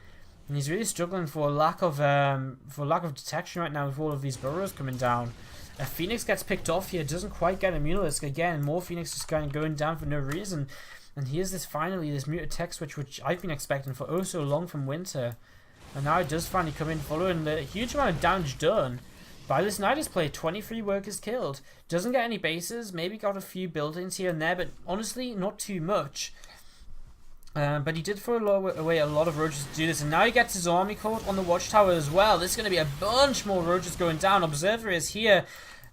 And he's really struggling for lack of detection right now with all of these burrows coming down. A Phoenix gets picked off here, doesn't quite get a Mutalisk. Again, more Phoenix just kind of going down for no reason. And here's this finally, this muted tech switch, which I've been expecting for oh so long from Winter. And now it does finally come in, following the huge amount of damage done by this Nidus play. 23 workers killed. Doesn't get any bases, maybe got a few buildings here and there, but honestly, not too much. But he did throw away a lot of Roaches to do this, and now he gets his army caught on the watchtower as well. There's going to be a bunch more Roaches going down. Observer is here.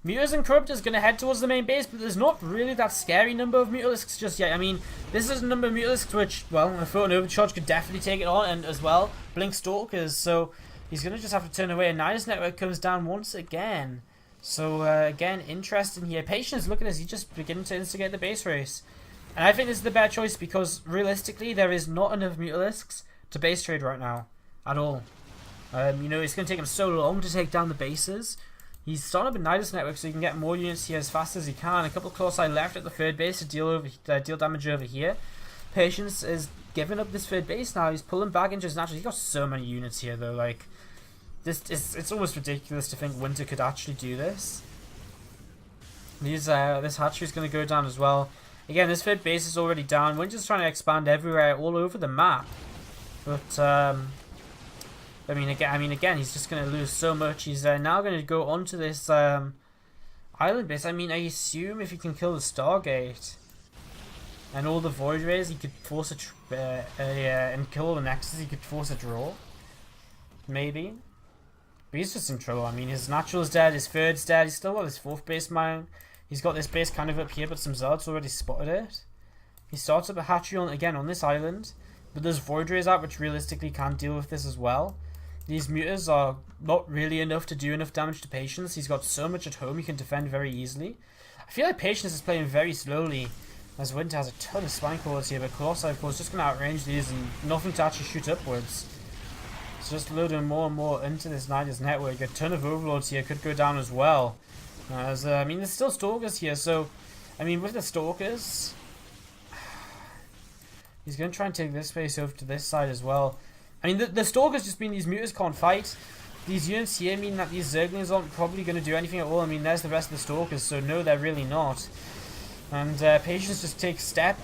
Mutas and Corruptors going to head towards the main base, but there's not really that scary number of Mutalisks just yet. I mean, this is a number of Mutalisks which, well, a Photon Overcharge could definitely take it on, and as well, Blink Stalkers, so he's going to just have to turn away. And Nidus Network comes down once again. So, again, interesting here. Patience, look at this, he's just beginning to instigate the base race. And I think this is the better choice because, realistically, there is not enough Mutalisks to base trade right now. at all. You know, it's going to take him so long to take down the bases. He's starting up a Nidus network so he can get more units here as fast as he can. A couple of Colossi left at the third base to deal damage over here. Patience is giving up this third base now. He's pulling back into his natural. He's got so many units here though. Like, it's almost ridiculous to think Winter could actually do this. This hatchery is going to go down as well. Again, this third base is already down. Winter's trying to expand everywhere, all over the map. But I mean, again, he's just going to lose so much. He's now going to go onto this island base. I mean, I assume if he can kill the Stargate and all the Void Rays, he could force and kill all the Nexus, he could force a draw. Maybe. But he's just in trouble. I mean, his natural's dead, his third's dead, he's still got his fourth base mine. He's got this base kind of up here, but some Zealots already spotted it. He starts up a hatchery on this island, but there's Void Rays out, which realistically can't deal with this as well. These Mutas are not really enough to do enough damage to Patience. He's got so much at home he can defend very easily. I feel like Patience is playing very slowly, as Winter has a ton of Spine Crawlers here, but Colossi, of course, just going to outrange these and nothing to actually shoot upwards. So just loading more and more into this Nidus network. A ton of Overlords here could go down as well. I mean, there's still Stalkers here, so, I mean, with the Stalkers, he's going to try and take this space over to this side as well. I mean, the Stalkers just mean these Mutas can't fight. These units here mean that these Zerglings aren't probably going to do anything at all. I mean, there's the rest of the Stalkers, so no, they're really not. And Patience just takes step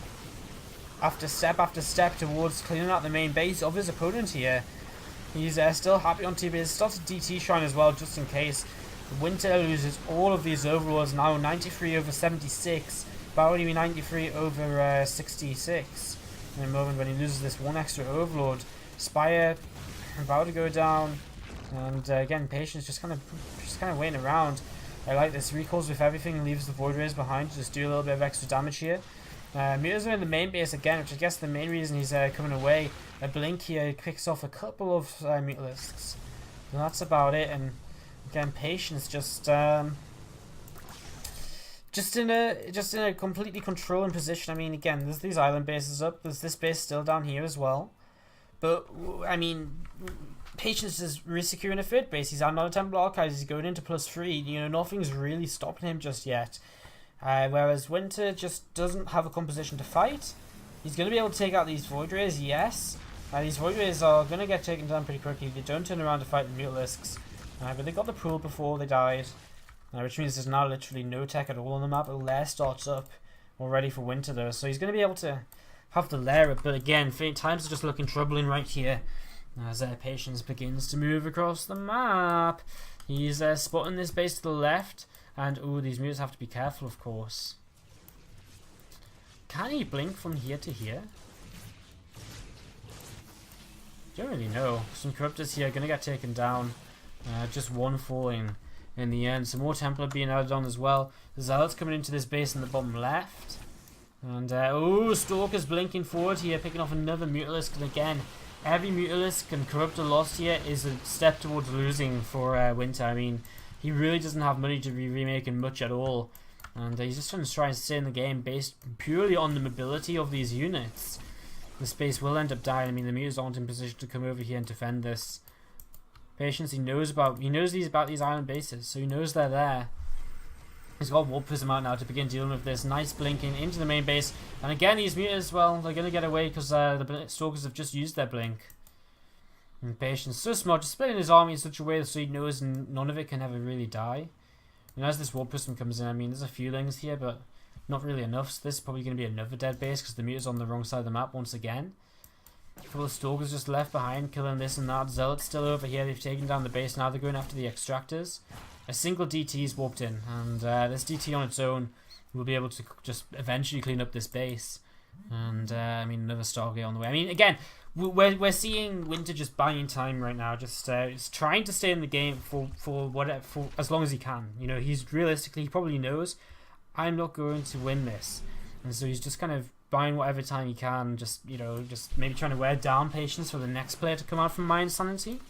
after step after step towards cleaning out the main base of his opponent here. He's still happy on T-base. Starts a DT shrine as well, just in case. Winter loses all of these Overlords now, 93 over 76. About only 93 over 66. In a moment when he loses this one extra Overlord. Spire about to go down, and again, Patience just kind of waiting around. I like this. Recalls with everything, leaves the Void Rays behind to just do a little bit of extra damage here. Mutas are in the main base again, which I guess the main reason he's coming away. A blink here kicks off a couple of Mutalisks. And that's about it. And again, Patience just in a completely controlling position. I mean, again, there's these island bases up. There's this base still down here as well. But I mean, Patience is resecuring a third base. He's out on Temple Archives. He's going into +3. You know, nothing's really stopping him just yet. Whereas Winter just doesn't have a composition to fight. He's going to be able to take out these Void Rays, yes. These Void Rays are going to get taken down pretty quickly. They don't turn around to fight the Mutalisks. But they got the pool before they died. Which means there's now literally no tech at all on the map. A lair starts up already for Winter though. So he's going to be able to have the lair up. But again, times are just looking troubling right here. As Patience begins to move across the map. He's spotting this base to the left. And, ooh, these Mutas have to be careful, of course. Can he blink from here to here? Don't really know. Some Corruptors here are going to get taken down. Just one falling in the end. Some more Templar being added on as well. The Zealots coming into this base in the bottom left. And, ooh, Stalker's blinking forward here, picking off another Mutalisk. And again, every Mutalisk and Corruptor lost here is a step towards losing for Winter. I mean, he really doesn't have money to be remaking much at all. And he's just trying to stay in the game based purely on the mobility of these units. The space will end up dying. I mean, the Mutas aren't in position to come over here and defend this. Patience, he knows about these island bases, so he knows they're there. He's got Warp Prism out now to begin dealing with this. Nice blinking into the main base. And again, these Mutas, well, they're going to get away because the Stalkers have just used their blink. And Patience, so smart, just splitting his army in such a way so he knows none of it can ever really die. And as this Warp Prism comes in, I mean, there's a few things here, but not really enough. So this is probably going to be another dead base because the Muta's on the wrong side of the map once again. A couple of Stalkers just left behind, killing this and that. Zealot's still over here. They've taken down the base. Now they're going after the Extractors. A single DT is warped in, and this DT on its own will be able to just eventually clean up this base. And I mean, another Stargate on the way. I mean, again, we're seeing Winter just buying time right now, just trying to stay in the game for as long as he can. You know, he probably knows I'm not going to win this, and so he's just kind of buying whatever time he can. Just maybe trying to wear down Patience for the next player to come out from mYinsanity.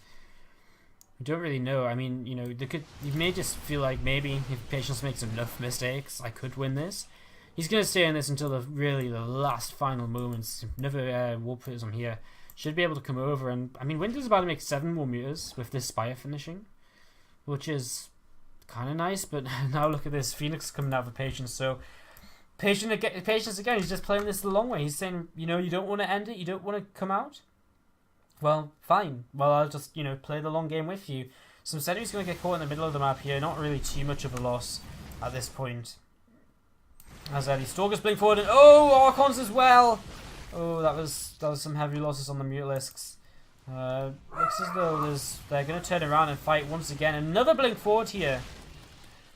We don't really know. I mean, you may just feel like maybe if Patience makes enough mistakes, I could win this. He's going to stay in this until the last final moments. Another Warp Prism here. should be able to come over. And I mean, Winter's about to make 7 more meters with this Spire finishing, which is kind of nice. But now look at this, Phoenix coming out for Patience. So Patience again, he's just playing this the long way. He's saying, you know, you don't want to end it, you don't want to come out. Well, fine. Well, I'll just, you know, play the long game with you. So mYinSanity's going to get caught in the middle of the map here. Not really too much of a loss at this point. As these Stalkers blink forward, and oh, Archons as well. Oh, that was some heavy losses on the Mutalisks. Looks as though they're going to turn around and fight once again. Another blink forward here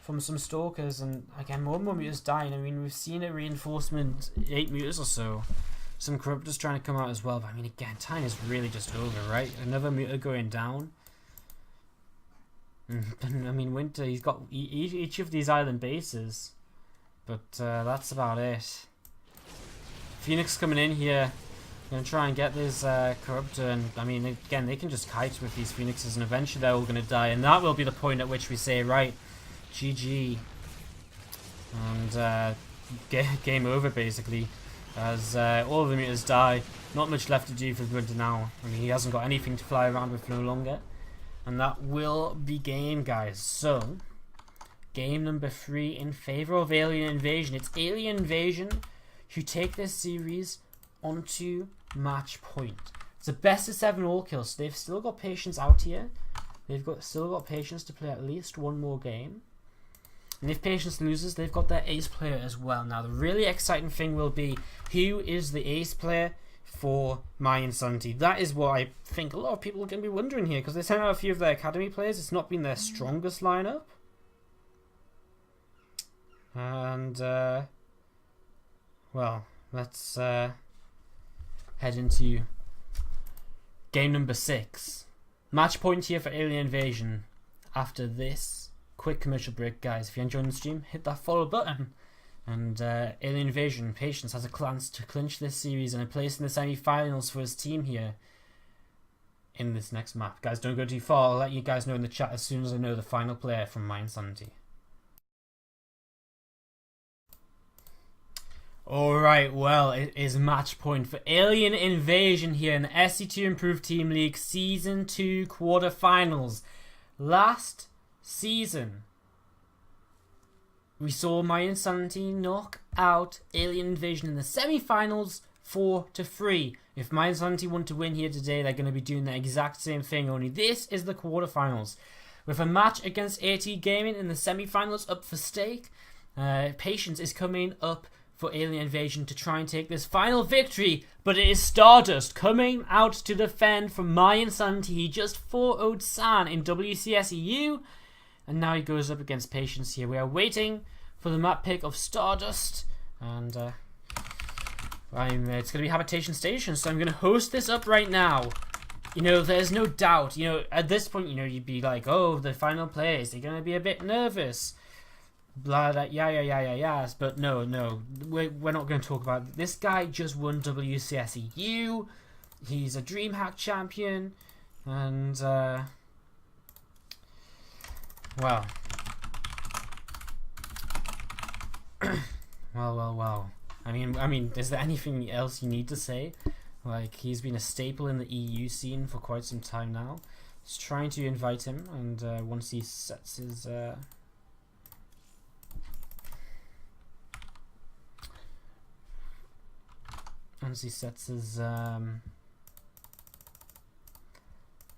from some Stalkers, and again more and more Mutas dying. I mean, we've seen a reinforcement 8 Mutas or so. Some Corruptors trying to come out as well, but I mean, again, time is really just over, right? Another Muta going down. I mean, Winter, he's got each of these island bases. But that's about it. Phoenix coming in here. Going to try and get this Corruptor. And I mean, again, they can just kite with these Phoenixes. And eventually they're all going to die. And that will be the point at which we say, right, GG. And game over, basically. As all of the Mutas die. Not much left to do for Winter now. I mean, he hasn't got anything to fly around with no longer. And that will be game, guys. So game number 3 in favor of Alien Invasion. It's Alien Invasion who take this series onto match point. It's a best of 7 all kills. So they've still got Patience out here. They've still got Patience to play at least one more game. And if Patience loses, they've got their ace player as well. Now the really exciting thing will be who is the ace player for mYinsanity. That is what I think a lot of people are going to be wondering here, because they sent out a few of their academy players. It's not been their strongest lineup. And well, let's head into game number 6. Match point here for Alien Invasion. After this quick commercial break, guys, if you're enjoying the stream, hit that follow button. And Alien Invasion, Patience has a chance to clinch this series and a place in the semi-finals for his team here in this next map. Guys, don't go too far. I'll let you guys know in the chat as soon as I know the final player from mYinsanity. Alright, well, it is match point for Alien Invasion here in the SC2Improve Team League Season 2 quarterfinals. Last season, we saw mYinsanity knock out Alien Invasion in the semi-finals 4-3. If mYinsanity want to win here today, they're going to be doing the exact same thing, only this is the quarterfinals. With a match against AT Gaming in the semi-finals up for stake, Patience is coming up for Alien Invasion to try and take this final victory, but it is Stardust coming out to defend from mYinsanity. He just 4-0'd San in WCSEU, and now he goes up against Patience here. We are waiting for the map pick of Stardust, and it's going to be Habitation Station, so I'm going to host this up right now. You know, there's no doubt, you know, at this point, you know, you'd be like, oh, the final players, they're going to be a bit nervous. Blah, blah, yeah, but no, we're not going to talk about it. This guy just won WCSEU. He's a DreamHack champion, and well, well. I mean, is there anything else you need to say? Like, he's been a staple in the EU scene for quite some time now. Just trying to invite him, and once he sets his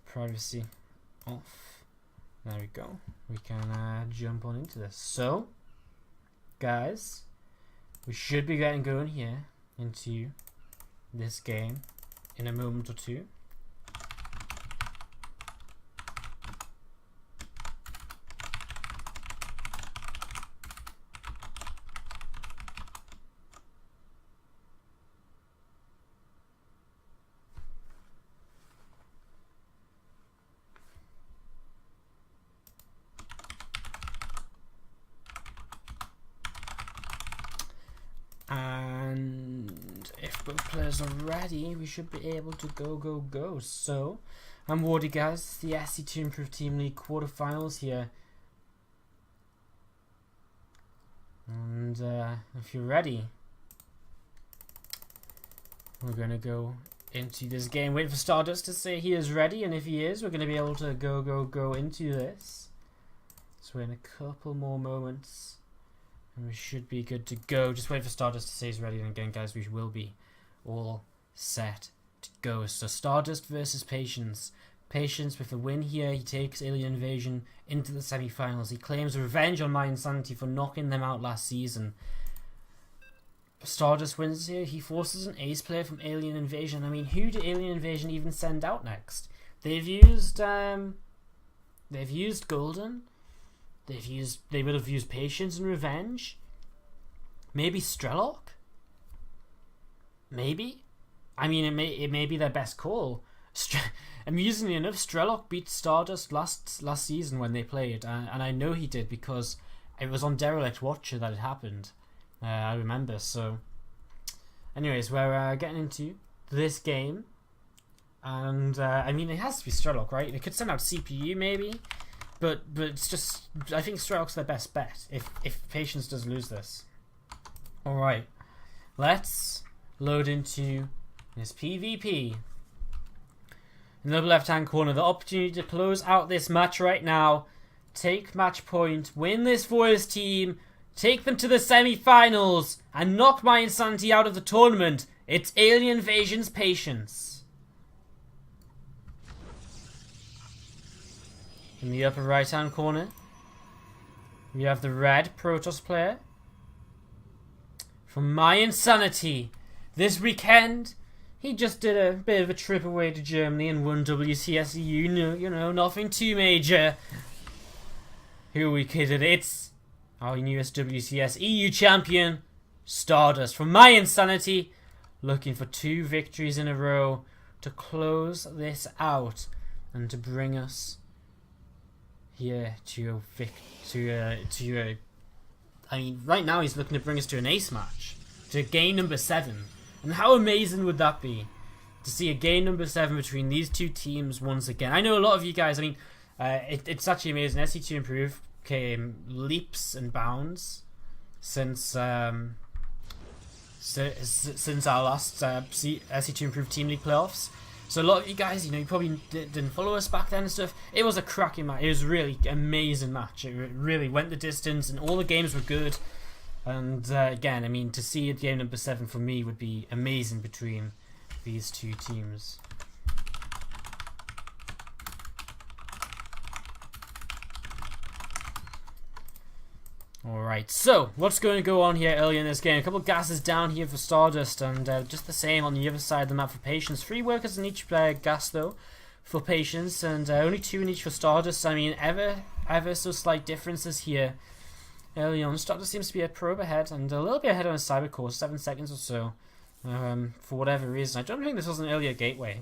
privacy off, there we go. We can jump on into this. So, guys, we should be getting going here into this game in a moment or two. And if both players are ready, we should be able to go. So, I'm Wardy, guys. The SC2Improve Team League quarterfinals here. And if you're ready, we're going to go into this game. Wait for Stardust to say he is ready, and if he is, we're going to be able to go into this. So in a couple more moments, and we should be good to go. Just wait for Stardust to say he's ready, and again, guys, we will be all set to go. So Stardust versus Patience. Patience with a win here. He takes Alien Invasion into the semi-finals. He claims revenge on mYinsanity for knocking them out last season. Stardust wins here. He forces an ace player from Alien Invasion. I mean, who did Alien Invasion even send out next? They've used Golden. They would have used Patience and Revenge. Maybe Strelok. Maybe. I mean, it may be their best call. Amusingly enough, Strelok beat Stardust last season when they played, and I know he did because it was on Derelict Watcher that it happened. I remember. So, anyways, we're getting into this game, and I mean, it has to be Strelok, right? They could send out CPU maybe, but it's just, I think Strelok's their best bet if Patience does lose this. All right, let's load into this PvP. In the upper left-hand corner, the opportunity to close out this match right now, take match point, win this for his team, take them to the semi-finals, and knock mYinsanity out of the tournament. It's Alien Invasion's Patience. In the upper right-hand corner, we have the red Protoss player. From mYinsanity, this weekend, he just did a bit of a trip away to Germany and won WCSEU. You know, nothing too major. Who are we kidding? It's our newest WCS EU champion, Stardust. From mYinsanity, looking for 2 victories in a row to close this out and to bring us here to I mean, right now he's looking to bring us to an ace match, to game number 7. And how amazing would that be to see a game number 7 between these two teams once again? I know a lot of you guys, I mean, it's actually amazing. SC2Improve came leaps and bounds since our last SC2Improve Team League playoffs. So a lot of you guys, you know, you probably didn't follow us back then and stuff. It was a cracking match. It was a really amazing match. It really went the distance, and all the games were good. And again, I mean, to see a game number 7 for me would be amazing between these two teams. Alright, so what's going to go on here early in this game? A couple of gases down here for Stardust, and just the same on the other side of the map for Patience. 3 workers in each gas though for Patience, and only 2 in each for Stardust. I mean, ever so slight differences here early on. Stardust seems to be a probe ahead, and a little bit ahead on his cyber course, 7 seconds or so, for whatever reason. I don't think this was an earlier gateway.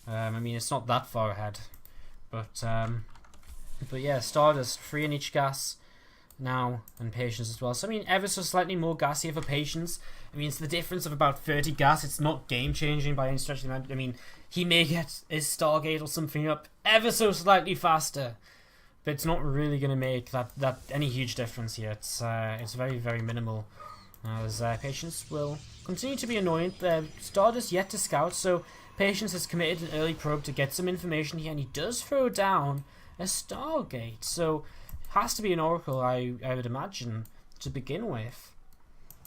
I mean, it's not that far ahead, but yeah, Stardust 3 in each gas now, and Patience as well. So I mean, ever so slightly more gas here for Patience. I mean, it's the difference of about 30 gas. It's not game changing by any stretch of the imagination. I mean, he may get his Stargate or something up ever so slightly faster, but it's not really going to make that any huge difference here. It's very, very minimal, as Patience will continue to be annoying. Stardust yet to scout, so Patience has committed an early probe to get some information here, and he does throw down a Stargate. So has to be an Oracle, I would imagine, to begin with.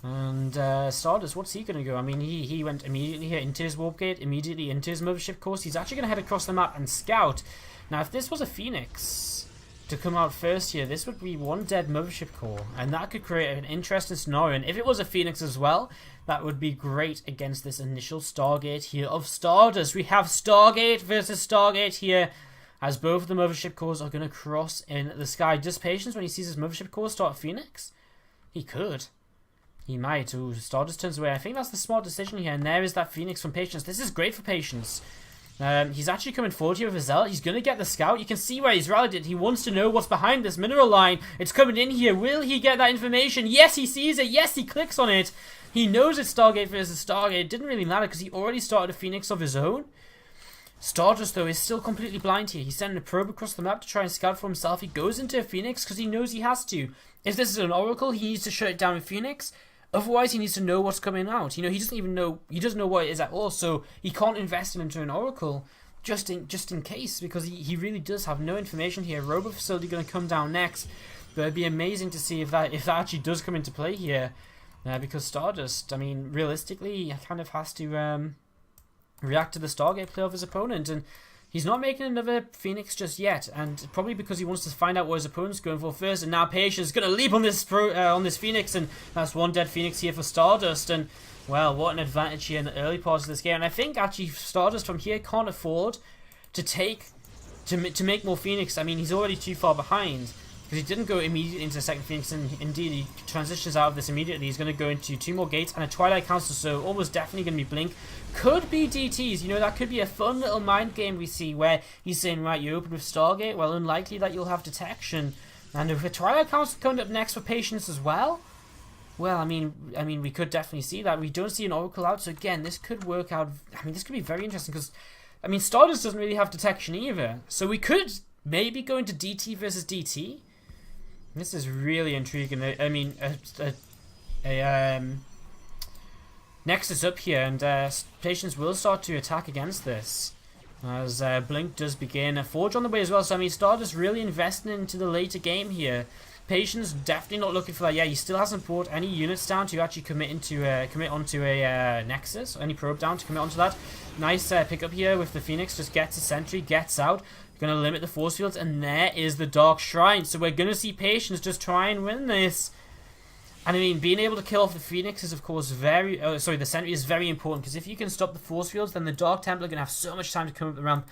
And Stardust, what's he going to go? I mean, he went immediately here into his Warp Gate, immediately into his Mothership course. He's actually going to head across the map and scout. Now, if this was a Phoenix to come out first here, this would be 1 dead Mothership core, and that could create an interesting scenario. And if it was a Phoenix as well, that would be great against this initial Stargate here of Stardust. We have Stargate versus Stargate here, as both of the Mothership cores are going to cross in the sky. Does Patience, when he sees his Mothership core, start Phoenix? He could. He might. Ooh, Stardust turns away. I think that's the smart decision here, and there is that Phoenix from Patience. This is great for Patience. He's actually coming forward here with his Zealot. He's going to get the scout. You can see where he's rallied it. He wants to know what's behind this mineral line. It's coming in here. Will he get that information? Yes, he sees it. Yes, he clicks on it. He knows it's Stargate versus Stargate. It didn't really matter because he already started a Phoenix of his own. Stardust, though, is still completely blind here. He's sending a probe across the map to try and scout for himself. He goes into a Phoenix because he knows he has to. If this is an Oracle, he needs to shut it down with Phoenix. Otherwise, he needs to know what's coming out. You know, he doesn't even know. He doesn't know what it is at all. So he can't invest into an oracle just in case, because he really does have no information here. Robo facility going to come down next, but it'd be amazing to see if that actually does come into play here, because Stardust, I mean, realistically, kind of has to react to the Stargate play of his opponent, and he's not making another Phoenix just yet, and probably because he wants to find out what his opponent's going for first. And now Patience is going to leap on this Phoenix, and that's one dead Phoenix here for Stardust. And well, what an advantage here in the early parts of this game. And I think actually Stardust from here can't afford to make more Phoenix. I mean, he's already too far behind, because he didn't go immediately into the second Phoenix, and indeed he transitions out of this immediately. He's going to go into 2 more gates and a Twilight Council, so almost definitely going to be Blink. Could be DTs, you know, that could be a fun little mind game we see, where he's saying, right, you open with Stargate, well, unlikely that you'll have detection. And if a Twilight Council coming up next for Patience as well, well, I mean, we could definitely see that. We don't see an Oracle out, so again, this could work out. I mean, this could be very interesting, because, I mean, Stardust doesn't really have detection either, so we could maybe go into DT versus DT. This is really intriguing. I mean, Nexus up here, and Patience will start to attack against this, as Blink does begin. A Forge on the way as well, so I mean, Stardust really investing into the later game here. Patience definitely not looking for that. Yeah, he still hasn't brought any units down to actually commit onto a Nexus, or any probe down to commit onto that. Nice pickup here with the Phoenix, just gets a sentry, gets out. Going to limit the force fields, and there is the Dark Shrine. So we're going to see Patience just try and win this. And I mean, being able to kill off the Phoenix is, of course, the sentry is very important, because if you can stop the force fields, then the Dark Templar are going to have so much time to come up the ramp.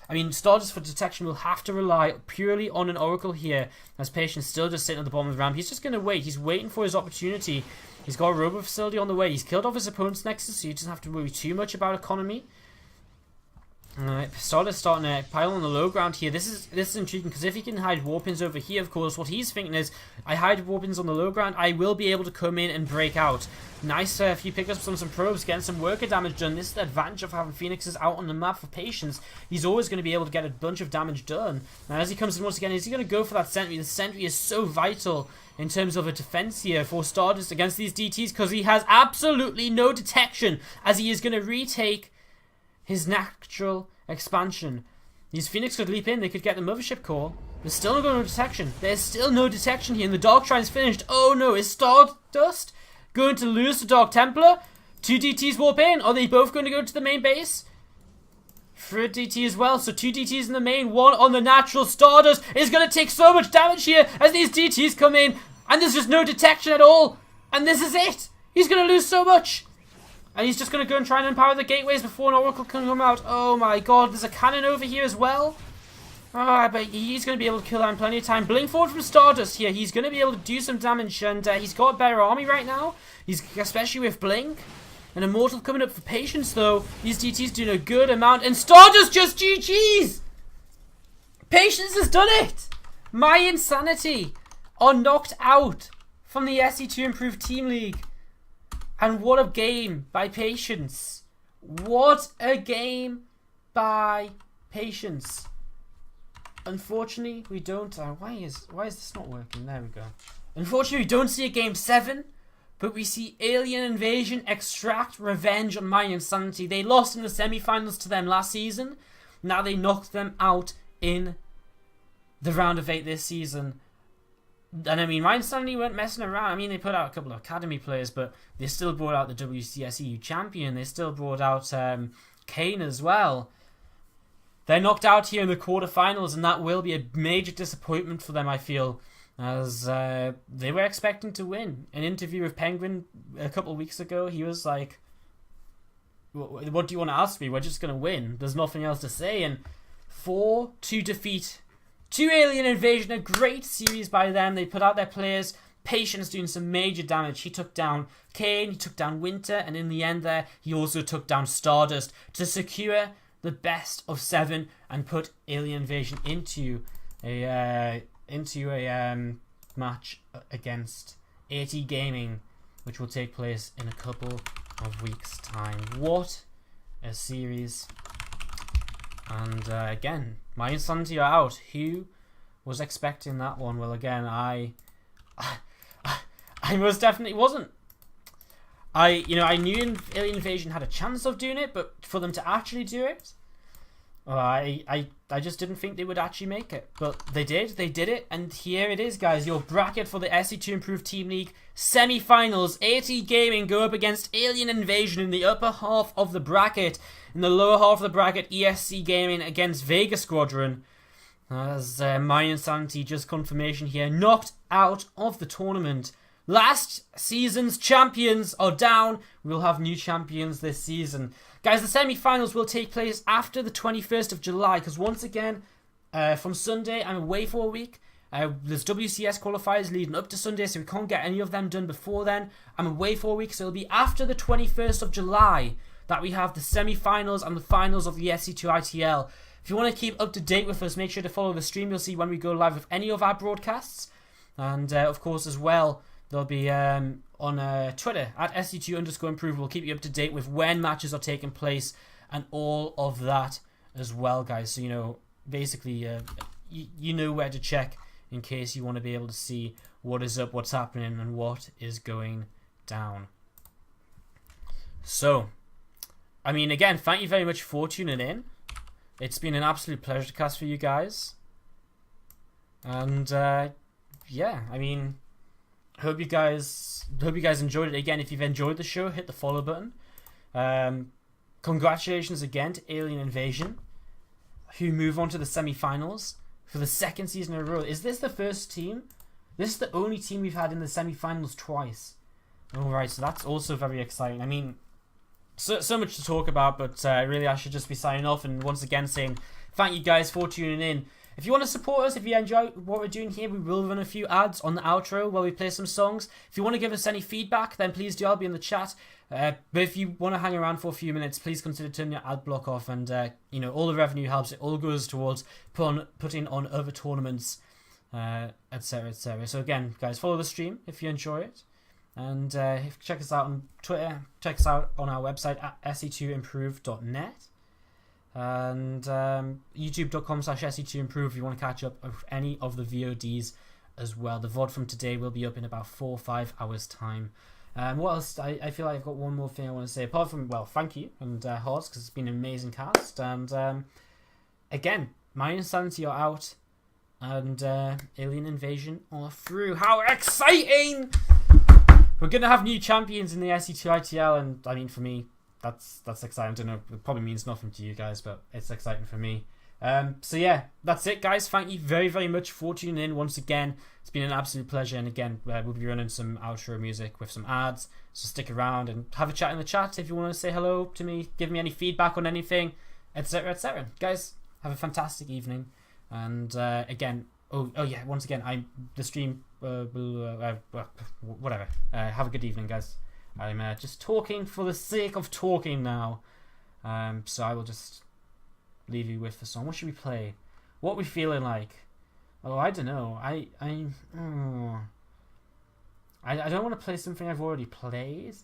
I mean, Stardust for detection will have to rely purely on an Oracle here, as Patience still just sitting at the bottom of the ramp. He's just going to wait. He's waiting for his opportunity. He's got a Robo facility on the way. He's killed off his opponent's Nexus, so he doesn't have to worry too much about economy. Stardust starting to pile on the low ground here. This is intriguing, because if he can hide warpins over here, of course, what he's thinking is, I hide warpins on the low ground, I will be able to come in and break out. Nice few pickups on some probes, getting some worker damage done. This is the advantage of having Phoenixes out on the map for Patience. He's always going to be able to get a bunch of damage done. Now, as he comes in once again, is he going to go for that sentry? The sentry is so vital in terms of a defense here for Stardust against these DTs, because he has absolutely no detection, as he is going to retake his natural expansion. These Phoenix could leap in, they could get the Mothership Core. There's still no detection. There's still no detection here, and the Dark Shrine's finished. Oh no, is Stardust going to lose the Dark Templar? 2 DTs warp in. Are they both going to go to the main base? For a DT as well, so 2 DTs in the main, 1 on the natural. Stardust is going to take so much damage here as these DTs come in, and there's just no detection at all. And this is it. He's going to lose so much. And he's just going to go and try and empower the gateways before an Oracle can come out. Oh my god, there's a cannon over here as well. But he's going to be able to kill that in plenty of time. Blink forward from Stardust here. He's going to be able to do some damage, and he's got a better army right now. He's especially with Blink. An Immortal coming up for Patience, though. These DTs doing a good amount, and Stardust just GG's! Patience has done it! mYinsanity are knocked out from the SC2Improve Team League. And what a game by Patience. What a game by Patience. Unfortunately, we don't... why is this not working? There we go. Unfortunately, we don't see a Game 7, but we see Alien Invasion extract revenge on mYinsanity. They lost in the semi-finals to them last season. Now they knocked them out in the round of 8 this season. And I mean, mYinsanity weren't messing around. I mean, they put out a couple of academy players, but they still brought out the WCS EU champion. They still brought out Kane as well. They're knocked out here in the quarterfinals, and that will be a major disappointment for them, I feel, as they were expecting to win. An interview with Penguin a couple of weeks ago, he was like, what do you want to ask me? We're just going to win. There's nothing else to say. And 4 to defeat 2 Alien Invasion, a great series by them. They put out their players. Patience doing some major damage. He took down Kane, he took down Winter, and in the end there, he also took down Stardust to secure the best of 7 and put Alien Invasion into a match against AT Gaming, which will take place in a couple of weeks' time. What a series. And again, mYinsanity are out. Who was expecting that one? Well, again, I most definitely wasn't. I knew Alien Invasion had a chance of doing it, but for them to actually do it, I just didn't think they would actually make it. But they did. They did it, and here it is, guys. Your bracket for the SC2Improve Team League semi-finals. AT Gaming go up against Alien Invasion in the upper half of the bracket. In the lower half of the bracket, ESC Gaming against Vega Squadron. As mYinsanity, just confirmation here, knocked out of the tournament. Last season's champions are down. We'll have new champions this season. Guys, the semi-finals will take place after the 21st of July. Because once again, from Sunday, I'm away for a week. There's WCS qualifiers leading up to Sunday, so we can't get any of them done before then. I'm away for a week, so it'll be after the 21st of July that we have the semi-finals and the finals of the SC2ITL. If you want to keep up to date with us, make sure to follow the stream. You'll see when we go live with any of our broadcasts. And, of course, as well, they'll be on Twitter at SC2_Improve. We'll keep you up to date with when matches are taking place and all of that as well, guys. So, basically, you know where to check in case you want to be able to see what is up, what's happening, and what is going down. So, I mean, again, thank you very much for tuning in. It's been an absolute pleasure to cast for you guys. And, yeah, I mean, hope you guys enjoyed it. Again, if you've enjoyed the show, hit the follow button. Congratulations again to Alien Invasion, who move on to the semi-finals for the second season in a row. Is this the first team? This is the only team we've had in the semi-finals twice. Alright, so that's also very exciting. I mean, so much to talk about, but really I should just be signing off and once again saying thank you guys for tuning in. If you want to support us, if you enjoy what we're doing here, we will run a few ads on the outro while we play some songs. If you want to give us any feedback, then please do. I'll be in the chat. But if you want to hang around for a few minutes, please consider turning your ad block off. And, all the revenue helps. It all goes towards putting on other tournaments, etc., etc. So again, guys, follow the stream if you enjoy it. And check us out on Twitter. Check us out on our website at SC2Improve.net. And youtube.com/SC2Improve if you want to catch up with any of the VODs as well. The VOD from today will be up in about 4 or 5 hours time. What else? I feel like I've got one more thing I want to say. Apart from, well, thank you and Horse, because it's been an amazing cast. And again, mYinsanity are out and Alien Invasion are through. How exciting! We're going to have new champions in the SC2ITL, and I mean, for me, that's exciting. I don't know, it probably means nothing to you guys, but it's exciting for me. So yeah, that's it, guys. Thank you very, very much for tuning in once again. It's been an absolute pleasure, and again, we'll be running some outro music with some ads, so stick around and have a chat in the chat if you want to say hello to me, give me any feedback on anything, etc., etc. Guys, have a fantastic evening, and again, oh yeah, once again, the stream whatever. Have a good evening, guys. I'm just talking for the sake of talking now. So I will just leave you with the song. What should we play? What are we feeling like? Oh, I don't know. I don't want to play something I've already played.